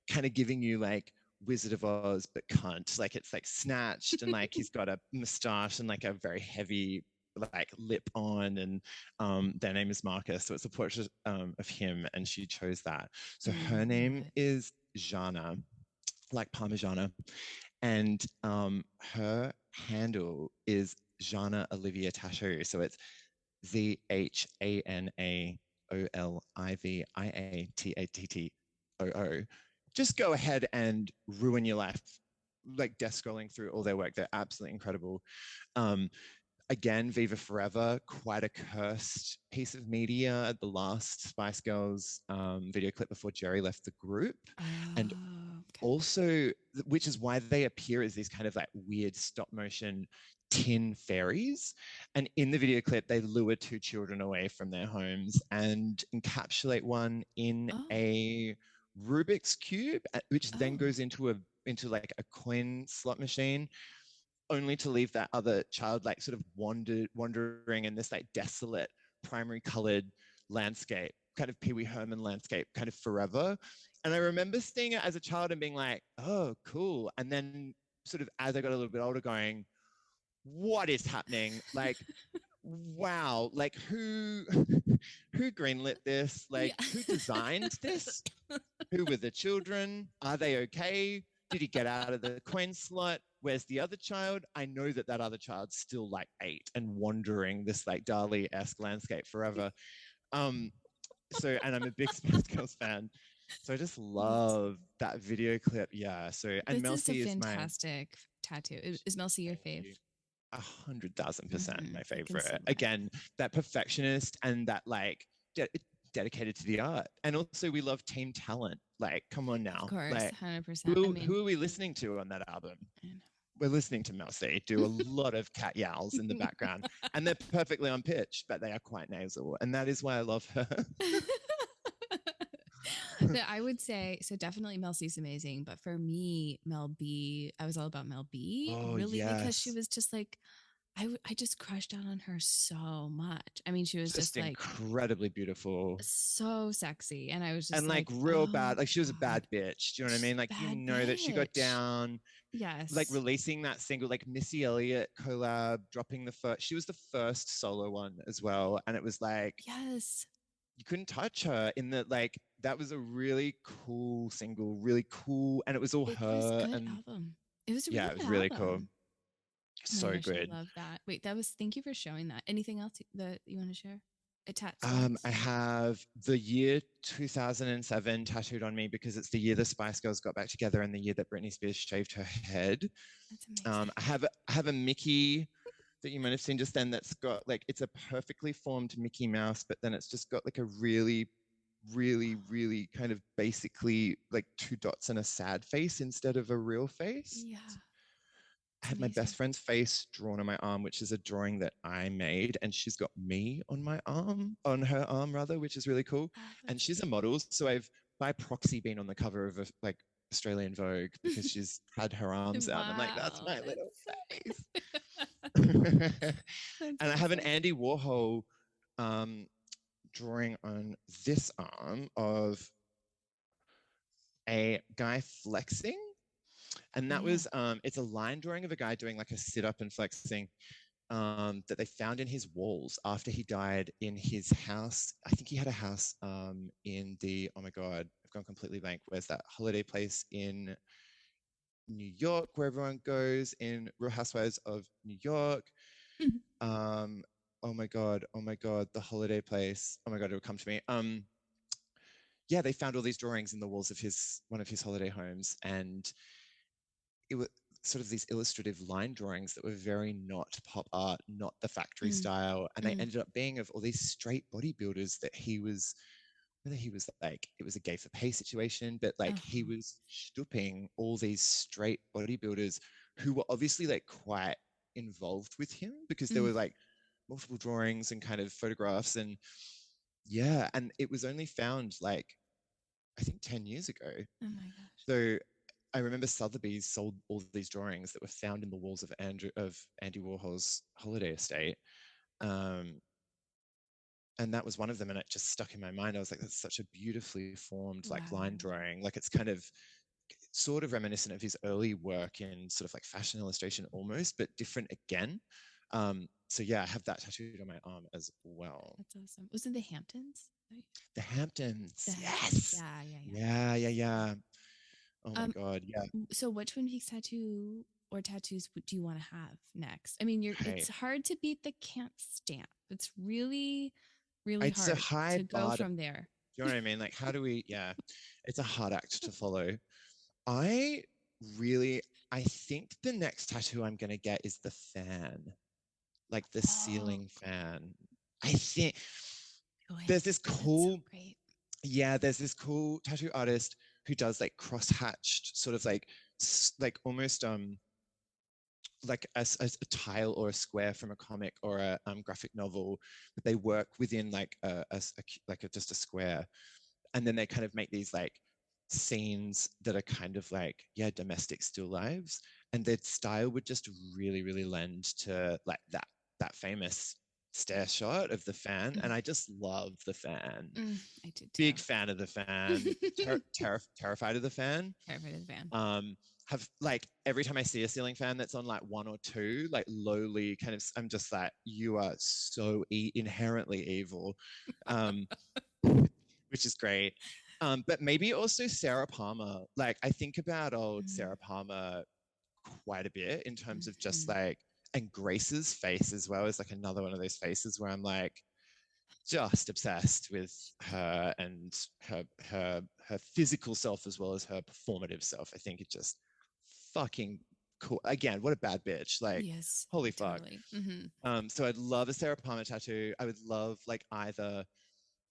kind of giving you like Wizard of Oz, but cunt. Like it's like snatched and like he's got a mustache and like a very heavy like lip on, and their name is Marcus. So it's a portrait of him, and she chose that. So her
Love
name
it.
is Jana, like Parmigiana, and her handle is Jana Olivia Tattoo. So it's ZHANAOLIVIATTATTOO. Just go ahead and ruin your life, like death scrolling through all their work. They're absolutely incredible. Um, Again, Viva Forever, quite a cursed piece of media. The last Spice Girls video clip before Jerry left the group. And
Oh, okay.
also, which is why they appear as these kind of like weird stop motion tin fairies. And in the video clip, they lure two children away from their homes and encapsulate one in
Oh,
a Rubik's cube, which then
oh,
goes into like a coin slot machine, only to leave that other child like sort of wandering in this like desolate primary colored landscape, kind of Pee Wee Herman landscape, kind of forever. And I remember seeing it as a child and being like, oh, cool. And then sort of as I got a little bit older, going, what is happening? Like, wow, like who greenlit this?
yeah.
Like, who designed this? Who were the children? Are they okay? Did he get out of the coin slot? Where's the other child? I know that that other child's still like 8 and wandering this like Dali-esque landscape forever. Um, so, and I'm a big Spice Girls fan. So I just
That's,
love that video clip. Yeah. So, and
this
Mel
is a
C is my,
fantastic tattoo. Is Mel C your
thank
fave?
you, 100,000% my
I can see
favorite.
why.
Again, that perfectionist and that like dedicated to the art. And also, we love Team Talent. Like, come on
Of
now.
course,
Like,
100%. I
who
mean,
are we listening to on that album?
I
We're listening to Mel C do a lot of cat yowls in the
know.
background, and they're perfectly on pitch, but they are quite nasal, and that is why I love her.
I would say so. Definitely, Mel C's amazing, but for me, Mel B, I was all about Mel B,
Oh
really, because she
yes,
was just like, I just crushed out on her so much. I mean, she was
just
just like
incredibly beautiful.
so sexy, and I was
And
just
like
like,
real
oh
bad, like she was a bad
god,
bitch. Do you know what I
she's
mean? Like,
a
you
bad
know that she got
bitch.
down, like
Yes,
releasing that single, like Missy Elliott collab, dropping the first. She was the first solo one as well, and it was like
yes,
you couldn't touch her in the like. That was a really cool single, really cool, and it was all
it was a
her.
good
And
album. It was a
yeah,
really
it was
good
really cool,
album. Oh my
so
gosh, I
good.
love that. Wait, that was. Thank you for showing that. Anything else that you want to share? Tats wise.
I have the year 2007 tattooed on me because it's the year the Spice Girls got back together and the year that Britney Spears shaved her head.
That's amazing.
I have a Mickey that you might have seen just then that's got like it's a perfectly formed Mickey Mouse, but then it's just got like a really kind of basically like two dots and a sad face instead of a real face.
Yeah,
I
it's
have my best
amazing.
friend's face drawn on my arm, which is a drawing that I made, and she's got me on my arm, on her arm rather, which is really cool.
Oh,
And
that's
she's a model, so I've by proxy been on the cover of a, like Australian Vogue because
cute.
she's had her arms out. And I'm like, that's
Wow,
my little face.
that's
And I have an
awesome.
Andy Warhol um, drawing on this arm of a guy flexing, and that
Yeah.
was it's a line drawing of a guy doing like a sit up and flexing, that they found in his walls after he died in his house. I think he had a house in the, oh my God, I've gone completely blank. Where's that holiday place in New York where everyone goes in Real Housewives of New York? Um, oh my God, the holiday place. Oh my God, it'll come to me. Yeah, they found all these drawings in the walls of his one of his holiday homes, and it was sort of these illustrative line drawings that were very not pop art, not the factory
Mm,
style. And they
mm.
ended up being of all these straight bodybuilders that he was, whether he was like, it was a gay for pay situation, but like he
Uh-huh.
was stooping all these straight bodybuilders who were obviously like quite involved with him because there
Mm.
were like multiple drawings and kind of photographs. And yeah, and it was only found like, I think 10 years ago.
Oh my gosh.
So I remember Sotheby's sold all these drawings that were found in the walls of Andy Warhol's holiday estate. Um, and that was one of them, and it just stuck in my mind. I was like, that's such a beautifully formed like line
Wow.
drawing. Like it's kind of sort of reminiscent of his early work in sort of like fashion illustration almost, but different again. So yeah, I have that tattooed on my arm as well.
That's awesome. Was it the Hamptons?
The
The
Hamptons.
Hamptons.
Yes.
Yeah, yeah, yeah.
Yeah, yeah, yeah. Oh my
Um,
God. Yeah.
so what Twin Peaks tattoo or tattoos do you want to have next? I mean,
Okay.
it's hard to beat the can't stamp. It's really, really
It's a
hard
high
to go
bar to, do
from there.
you know what I mean? Like, how do we, yeah, it's a hard act to follow. I really, I think the next tattoo I'm going to get is the fan, like the
Oh,
ceiling fan. I think
oh,
there's this
that's so
cool,
great.
yeah, there's this cool tattoo artist who does like cross-hatched sort of like almost like a tile or a square from a comic or a graphic novel, but they work within like just a square, and then they kind of make these like scenes that are kind of like, yeah, domestic still lives, and their style would just really really lend to like that famous stare shot of the fan, and I just love the fan.
I did too.
Big fan of the fan. Terrified of the fan.
Terrified of the van.
um have like every time I see a ceiling fan that's on like one or two like lowly kind of, I'm just like, you are so inherently evil, um which is great. But maybe also Sarah Palmer. Like I think about old Sarah Palmer quite a bit in terms of just
Mm-hmm.
like, and Grace's face as well is like another one of those faces where I'm like just obsessed with her and her physical self as well as her performative self. I think it just fucking cool. Again, what a bad bitch. Like,
Yes,
holy fuck.
totally. Mm-hmm.
So I'd love a Sarah Palmer tattoo. I would love like either,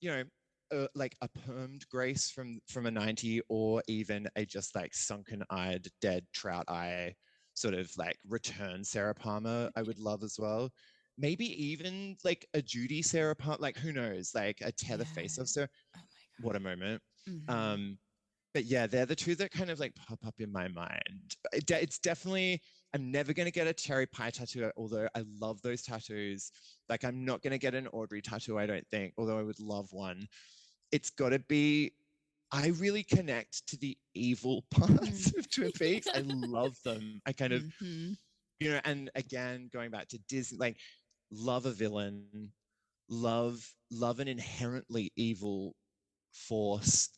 you know, like a permed Grace from a 90, or even a just like sunken-eyed, dead trout eye sort of like return Sarah Palmer. I would love as well. Maybe even like a Judy Sarah Palmer. Like who knows? Like a tether face of
Yeah.
Sarah.
Oh
What a moment.
my God. Mm-hmm.
Um, but yeah, they're the two that kind of like pop up in my mind. It's definitely, I'm never going to get a cherry pie tattoo, although I love those tattoos. Like, I'm not going to get an Audrey tattoo, I don't think, although I would love one. It's got to be, I really connect to the evil
Mm-hmm.
parts of Twin Peaks. I love them. I kind of,
Mm-hmm.
and again, going back to Disney, like, love a villain, love an inherently evil force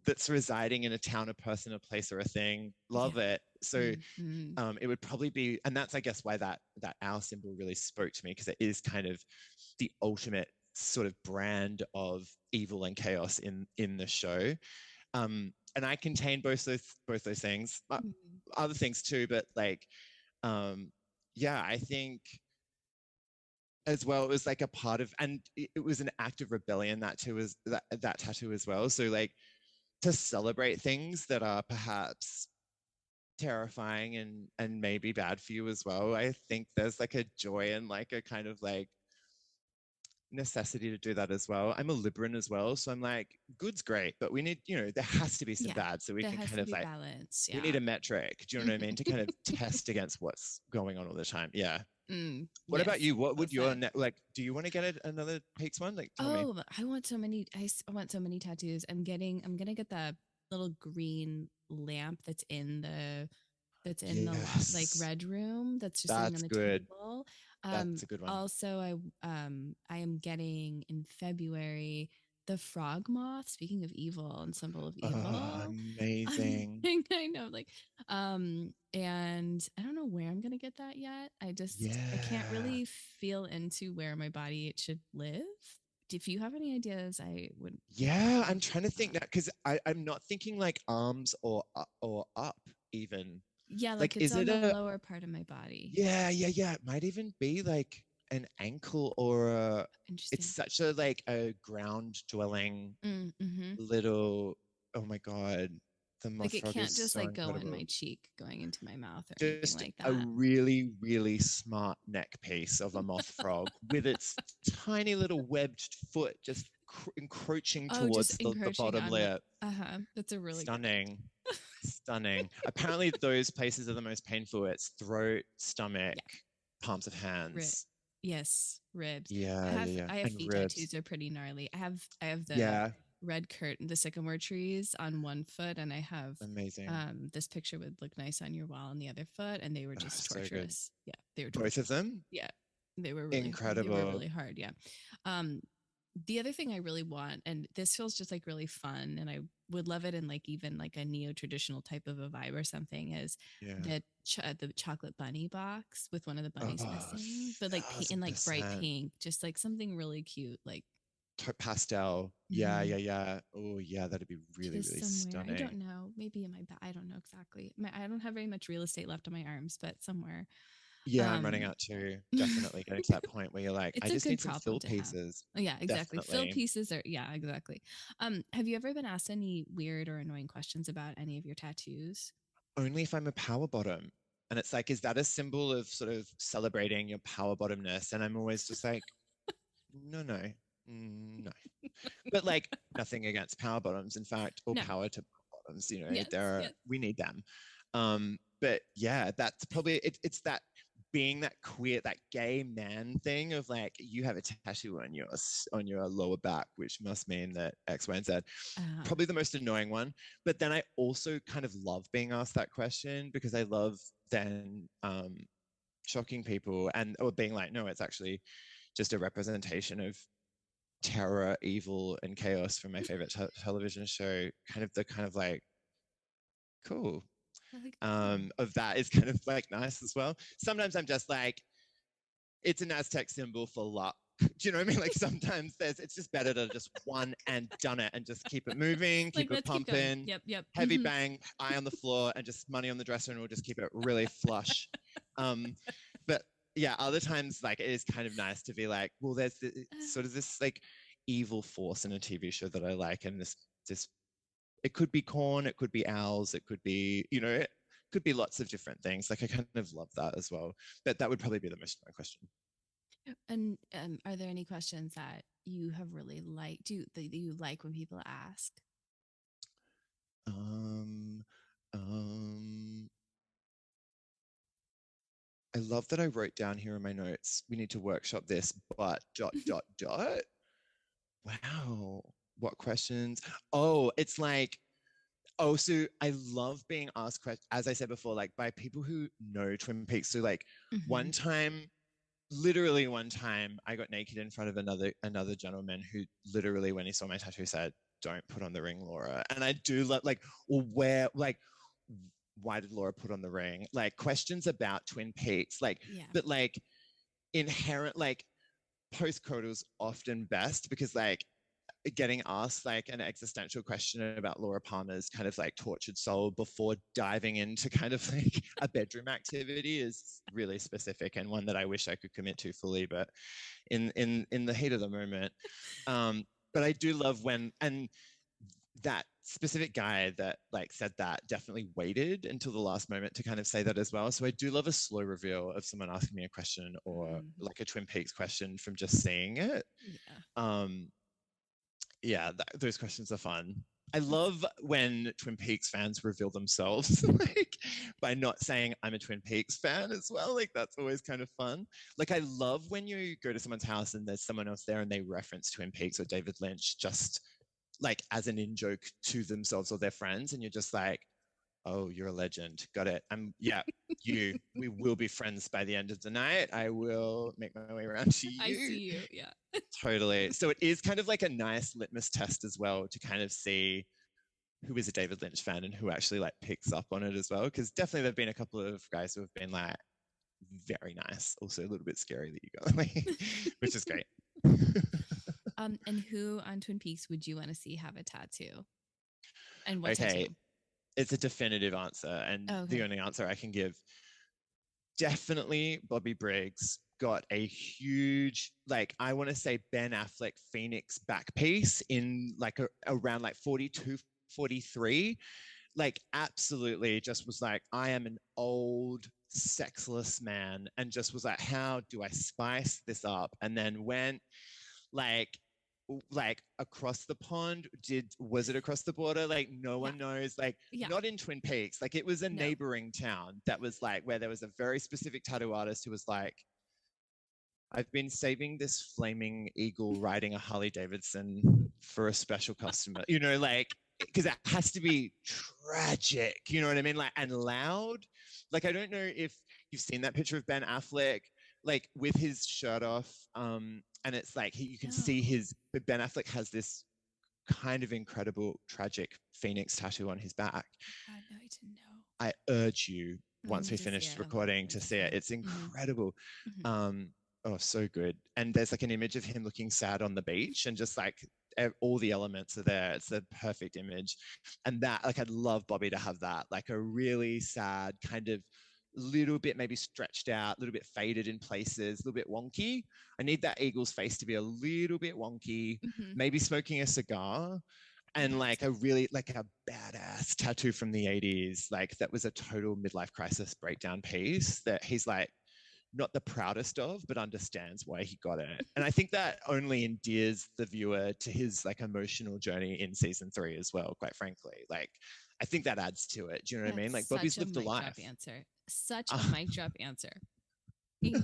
that's residing in a town, a person, a place, or a thing.
Yeah.
Love it. So
Mm-hmm.
it would probably be, and that's I guess why that owl symbol really spoke to me, because it is kind of the ultimate sort of brand of evil and chaos in the show. And I contain both those things, other things too, but like, um, yeah, I think as well it was like a part of, and it was an act of rebellion, that too, was that tattoo as well. So like, to celebrate things that are perhaps terrifying and maybe bad for you as well. I think there's like a joy and like a kind of like necessity to do that as well. I'm a Libran as well, so I'm like, good's great, but we need, there has to be some
Yeah.
bad, so we
There
can
has
kind
to
of
be
like,
balance.
we
Yeah.
need a metric. Do you know what I mean? To kind of test against what's going on all the time. Yeah. What about
Yes.
you? What
Well
would your
said.
like? Do you want to get another Peaks one? Like, tell me.
Oh, I want so many. I want so many tattoos. I'm gonna get the little green lamp that's in the like
Yes,
red room that's just sitting on
that's
the
good.
table.
That's a good one.
Also, I am getting in February the frog moth. Speaking of evil and symbol of
Oh,
evil,
amazing.
I know, like, and I don't know where I'm gonna get that yet. I can't
Yeah.
really feel into where my body it should live. If you have any ideas, I would
Yeah, I'm
love
trying to think
that.
that, because I'm not thinking like arms or up even.
Yeah, like
Like,
it's
is
on
it
the
a,
lower part of my body.
yeah, yeah, yeah. It might even be like an ankle or a, it's
Interesting.
such a like a ground dwelling
Mm-hmm.
little, oh my God, the
Like
moth
it
frog is
can't just
so
like go in
incredible.
my cheek, going into my mouth or anything
Just
like
a
that.
really, really smart neck piece of a moth frog with its tiny little webbed foot just encroaching
Oh, just
towards the
encroaching
bottom
on the.
layer.
Uh-huh. That's a really good idea.
Stunning. Stunning. Apparently, those places are the most painful. It's throat, stomach,
Yeah.
palms of hands.
Yes, ribs.
Yeah, yeah, yeah.
I have
And
feet
ribs.
tattoos. They're pretty gnarly. I have the
Yeah.
red curtain, the sycamore trees on one foot, and I have
Amazing.
this picture would look nice on your wall on the other foot, and they were
Oh,
just
so good.
torturous. Yeah, they were
Both of
torturous.
them?
Yeah. they were
Incredible.
really hard. Yeah. Um, the other thing I really want, and this feels just like really fun, and I would love it in like even like a neo traditional type of a vibe or something, is
Yeah.
the chocolate bunny box with one of the bunnies
Oh,
missing, but like in like bright
1,000%.
pink, just like something really cute, like
Pastel. Yeah,
mm-hmm.
yeah, yeah. Oh, yeah, that'd be really,
Just
really
somewhere. I don't
stunning.
know. Maybe in my back. I don't know exactly. I don't have very much real estate left on my arms, but somewhere.
Yeah, I'm running
Um,
out too. Definitely getting to that point where you're like,
it's
I
a
just
good
need some
problem
fill
to have.
pieces.
Oh, yeah, exactly. Fill
Definitely.
pieces are, yeah, exactly. Have you ever been asked any weird or annoying questions about any of your tattoos?
Only if I'm a power bottom. And it's like, is that a symbol of sort of celebrating your power bottomness? And I'm always just like, no, no, no. But like nothing against power bottoms. In fact, all
No.
power to power bottoms. You know,
Yes.
there
Yes.
we need them. But yeah, that's probably it's that being that queer, that gay man thing of like you have a tattoo on your lower back, which must mean that X, Y, and Z.
Uh,
Probably the most annoying one. But then I also kind of love being asked that question because I love then shocking people and or being like, no, it's actually just a representation of terror, evil, and chaos from my favorite television show. Kind of like cool
like, oh.
of that is kind of like nice as well. Sometimes I'm just like, it's an Aztec symbol for luck. Do you know what I mean? Like sometimes it's just better to just one and done it and just keep it moving,
Like,
keep it
let's keep going.
pumping,
Yep. Yep.
heavy bang, eye on the floor, and just money on the dresser, and we'll just keep it really flush. But yeah, other times like it is kind of nice to be like, well, there's sort of this like evil force in a TV show that I like, and this it could be corn, it could be owls, it could be it could be lots of different things. Like I kind of love that as well. But that would probably be the most fun question.
And are there any questions that you have really liked, that you like when people ask?
Um, um, I love that I wrote down here in my notes. We need to workshop this, but dot dot dot. Wow, what questions? Oh, it's like so I love being asked questions, as I said before, like by people who know Twin Peaks. So like
Mm-hmm.
one time, literally one time, I got naked in front of another gentleman who literally, when he saw my tattoo, said, "Don't put on the ring, Laura." And I do love like, or where like why did Laura put on the ring? Like questions about Twin Peaks, like,
Yeah.
but like inherent, like postcodal is often best because like getting asked like an existential question about Laura Palmer's kind of like tortured soul before diving into kind of like a bedroom activity is really specific and one that I wish I could commit to fully, but in the heat of the moment. Um, but I do love when and that specific guy that like said that definitely waited until the last moment to kind of say that as well. So I do love a slow reveal of someone asking me a question or
Mm-hmm.
like a Twin Peaks question from just seeing it.
Yeah.
Um, yeah, those questions are fun. I
That's
love when Twin Peaks fans reveal themselves like by not saying I'm a Twin Peaks fan as well. Like that's always kind of fun. Like I love when you go to someone's house and there's someone else there and they reference Twin Peaks or David Lynch just like as an in joke to themselves or their friends, and you're just like, oh, you're a legend. Got it. Yeah, we will be friends by the end of the night. I will make my way around to
I
you.
see you. Yeah.
Totally. So it is kind of like a nice litmus test as well to kind of see who is a David Lynch fan and who actually like picks up on it as well. Because definitely there've been a couple of guys who have been like very nice, also a little bit scary that you got, like, which is great.
And who on Twin Peaks would you want to see have a tattoo? And what
Okay,
tattoo?
it's a definitive answer, and
Oh,
the
okay.
only answer I can give, definitely Bobby Briggs got a huge, like I want to say Ben Affleck Phoenix back piece in like around like 42, 43. Like absolutely just was like, I am an old sexless man, and just was like, how do I spice this up? And then went like across the pond, was it across the border? Like no
Yeah.
one knows, like
Yeah.
not in Twin Peaks, like it was a
No.
neighboring town that was like where there was a very specific tattoo artist who was like, I've been saving this flaming eagle riding a Harley Davidson for a special customer, like because it has to be tragic, you know what I mean? Like and loud. Like I don't know if you've seen that picture of Ben Affleck like with his shirt off, and it's like you can see
No.
his. But Ben Affleck has this kind of incredible, tragic phoenix tattoo on his back.
Oh my God, no, I didn't know.
I urge you,
I
once
need
we
to see
finish
it. I
recording,
need
to
to
see
see
it.
it.
It's
Mm-hmm.
incredible.
Mm-hmm.
Oh, so good. And there's like an image of him looking sad on the beach, and just like all the elements are there. It's the perfect image. And that, like, I'd love Bobby to have that, like a really sad kind of little bit maybe stretched out, a little bit faded in places, a little bit wonky. I need that eagle's face to be a little bit wonky,
Mm-hmm.
maybe smoking a cigar, and
Yes.
like a really like a badass tattoo from the 80s, like that was a total midlife crisis breakdown piece that he's like not the proudest of, but understands why he got it. And I think that only endears the viewer to his like emotional journey in season 3 as well, quite frankly. Like, I think that adds to it. Do you know what I
That's
mean? Like,
such
Bobby's
a
lived a
mic drop
life.
answer. Such a
Uh,
mic drop answer.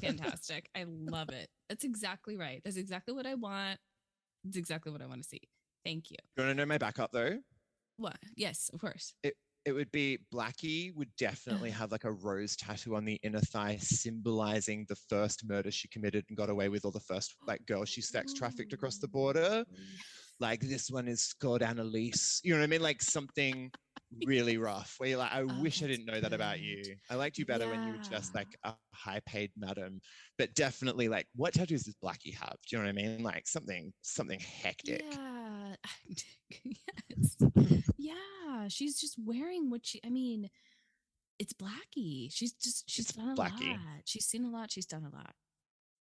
Fantastic. I love it. That's exactly right. That's exactly what I want. It's exactly what I want to see. Thank you.
you want to know my backup though?
What? Yes, of course.
It would be Blackie would definitely
Ugh.
have like a rose tattoo on the inner thigh, symbolizing the first murder she committed and got away with, or the first like girl she sex trafficked across the border.
Ooh, yes.
Like this one is scored Annalise. You know what I mean? Like something really rough where you're like, I
Oh,
wish I
that's
didn't know that about
good.
you. I liked you better when you were
Yeah.
just like a high paid madam. But definitely like, what tattoos does Blackie have? Do you know what I mean? Like something hectic.
Yeah. Yes. Yeah. She's just wearing what I mean, it's Blackie. She's
It's
done a lot.
Blackie.
She's seen a lot. She's done a lot.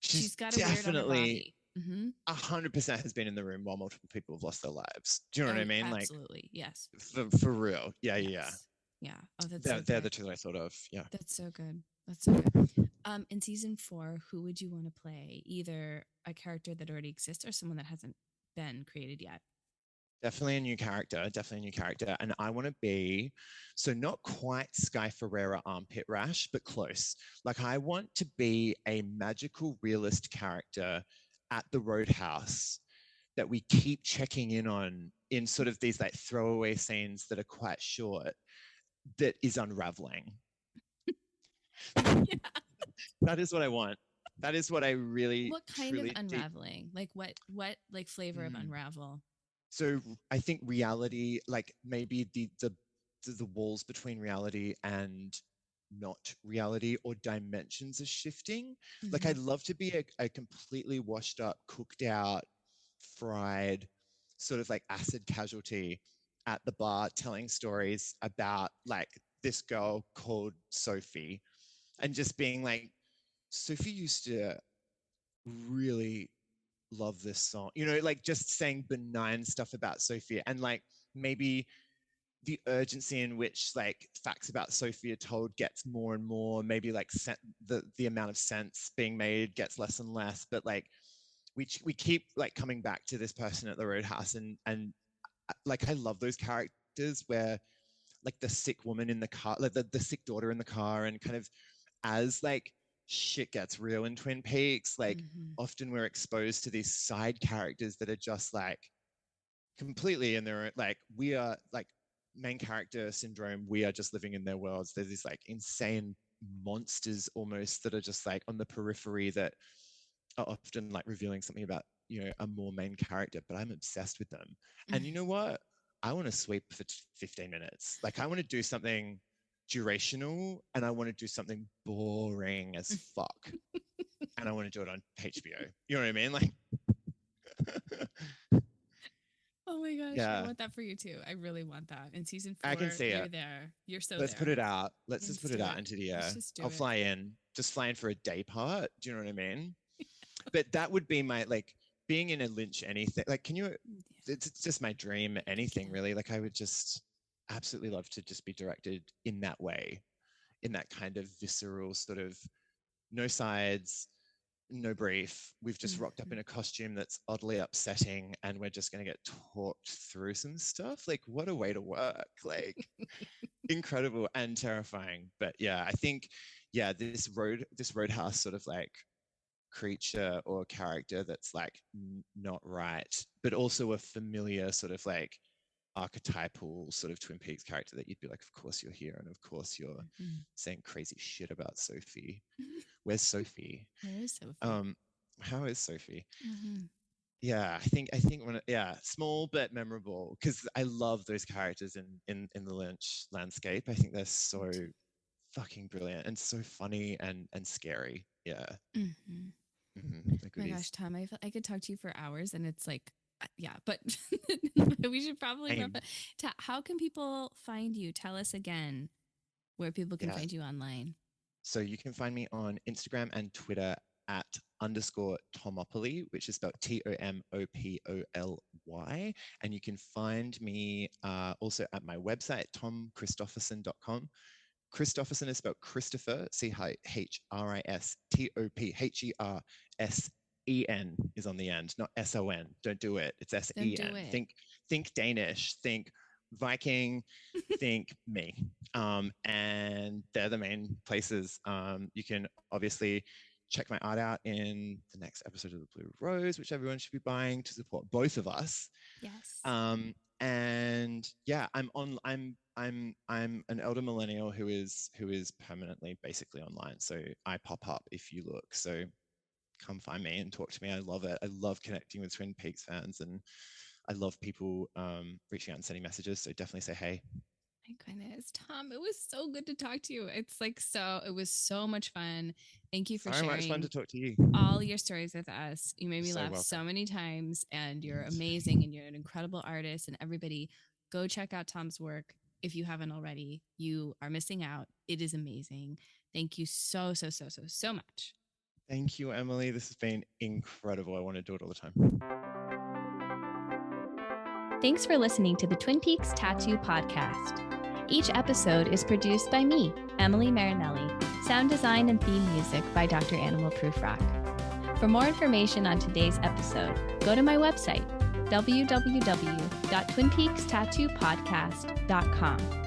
She's
She's got a weird on her
definitely
body. Mm-hmm.
100% has been in the room while multiple people have lost their lives. Do you know what
Oh,
I mean? Like
absolutely. Yes.
for real. Yeah, yeah.
Yes. Yeah. Oh, that's so
They're
good.
the two I thought of. Yeah.
That's so good. That's so good. In season 4, who would you want to play? Either a character that already exists or someone that hasn't been created yet.
Definitely a new character. Definitely a new character. And I want to be, so not quite Sky Ferreira armpit rash, but close. Like I want to be a magical realist character at the Roadhouse that we keep checking in on in sort of these like throwaway scenes that are quite short, that is unraveling.
Yeah.
That is what I want. That is what I really,
What kind of
truly deep.
unraveling? Like what like flavor of
Mm.
unravel?
So I think reality, like maybe the walls between reality and not reality or dimensions are shifting. Like
Mm-hmm.
I'd love to be a completely washed up, cooked out, fried, sort of like acid casualty at the bar telling stories about like this girl called Sophie, and just being like, Sophie used to really love this song. You know, like just saying benign stuff about Sophia, and like maybe the urgency in which like facts about Sophia told gets more and more, maybe like the amount of sense being made gets less and less, but like we keep like coming back to this person at the Roadhouse, and like I love those characters where like the sick woman in the car, like the sick daughter in the car, and kind of as like shit gets real in Twin Peaks, like
Mm-hmm.
often we're exposed to these side characters that are just like completely in their own, like we are like main character syndrome. We are just living in their worlds. There's these like insane monsters almost that are just like on the periphery that are often like revealing something about, you know, a more main character, but I'm obsessed with them. And you know what? I want to sweep for 15 minutes. Like I want to do something durational, and I want to do something boring as fuck. And I want to do it on HBO. You know what I mean? Like
Oh my gosh, I
yeah,
want that for you too. I really want that. In season
I can
4,
see
you're
it.
there. You're so
Let's put
there.
it out. Let's just
Let's
put it
do
out
it.
into the
Let's
air.
just do
I'll
it.
fly in, just fly in for a day part. Do you know what I mean? But that would be my like being in a Lynch anything. Like, can you?
Yeah.
It's just my dream. Anything
Yeah.
really. Like, I would just absolutely love to just be directed in that way, in that kind of visceral sort of no sides, no brief. We've just rocked up
Mm-hmm.
in a costume that's oddly upsetting, and we're just going to get talked through some stuff. Like, what a way to work! Like, incredible and terrifying. But yeah, I think yeah, this Roadhouse sort of like creature or character that's like not right, but also a familiar sort of like archetypal sort of Twin Peaks character that you'd be like, of course you're here, and of course you're saying crazy shit about Sophie. Where's Sophie?
Where is Sophie?
How is Sophie? Yeah, I think small but memorable, because I love those characters in the Lynch landscape. I think they're so fucking brilliant and so funny and scary. Yeah.
Oh my gosh, Tom, I could talk to you for hours, and it's like, but we should probably wrap it. How can people find you? Tell us again where people can find you online.
So you can find me on Instagram and Twitter at _Tomopoly, which is spelled TOMOPOLY. And you can find me also at my website, tomchristophersen.com. Christophersen is spelled Christopher, CHRISTOPHERSEN is on the end, not SON. Don't do it. It's SEN. Think Danish, think Viking, think me. And they're the main places. You can obviously check my art out in the next episode of The Blue Rose, which everyone should be buying to support both of us.
Yes.
And yeah, I'm an elder millennial who is permanently basically online. So I pop up if you look. So come find me and talk to me. I love it. I love connecting with Twin Peaks fans, and I love people reaching out and sending messages. So definitely say hey.
My goodness, Tom, it was so good to talk to you. It was so much fun. Thank you for sharing.
So much fun to talk to you.
All your stories with us. You made me laugh so many times, and you're amazing, and you're an incredible artist. And everybody, go check out Tom's work if you haven't already. You are missing out. It is amazing. Thank you so much.
Thank you, Emily. This has been incredible. I want to do it all the time.
Thanks for listening to the Twin Peaks Tattoo Podcast. Each episode is produced by me, Emily Marinelli, sound design and theme music by Dr. Animal Proof Rock. For more information on today's episode, go to my website, www.twinpeakstattooopodcast.com.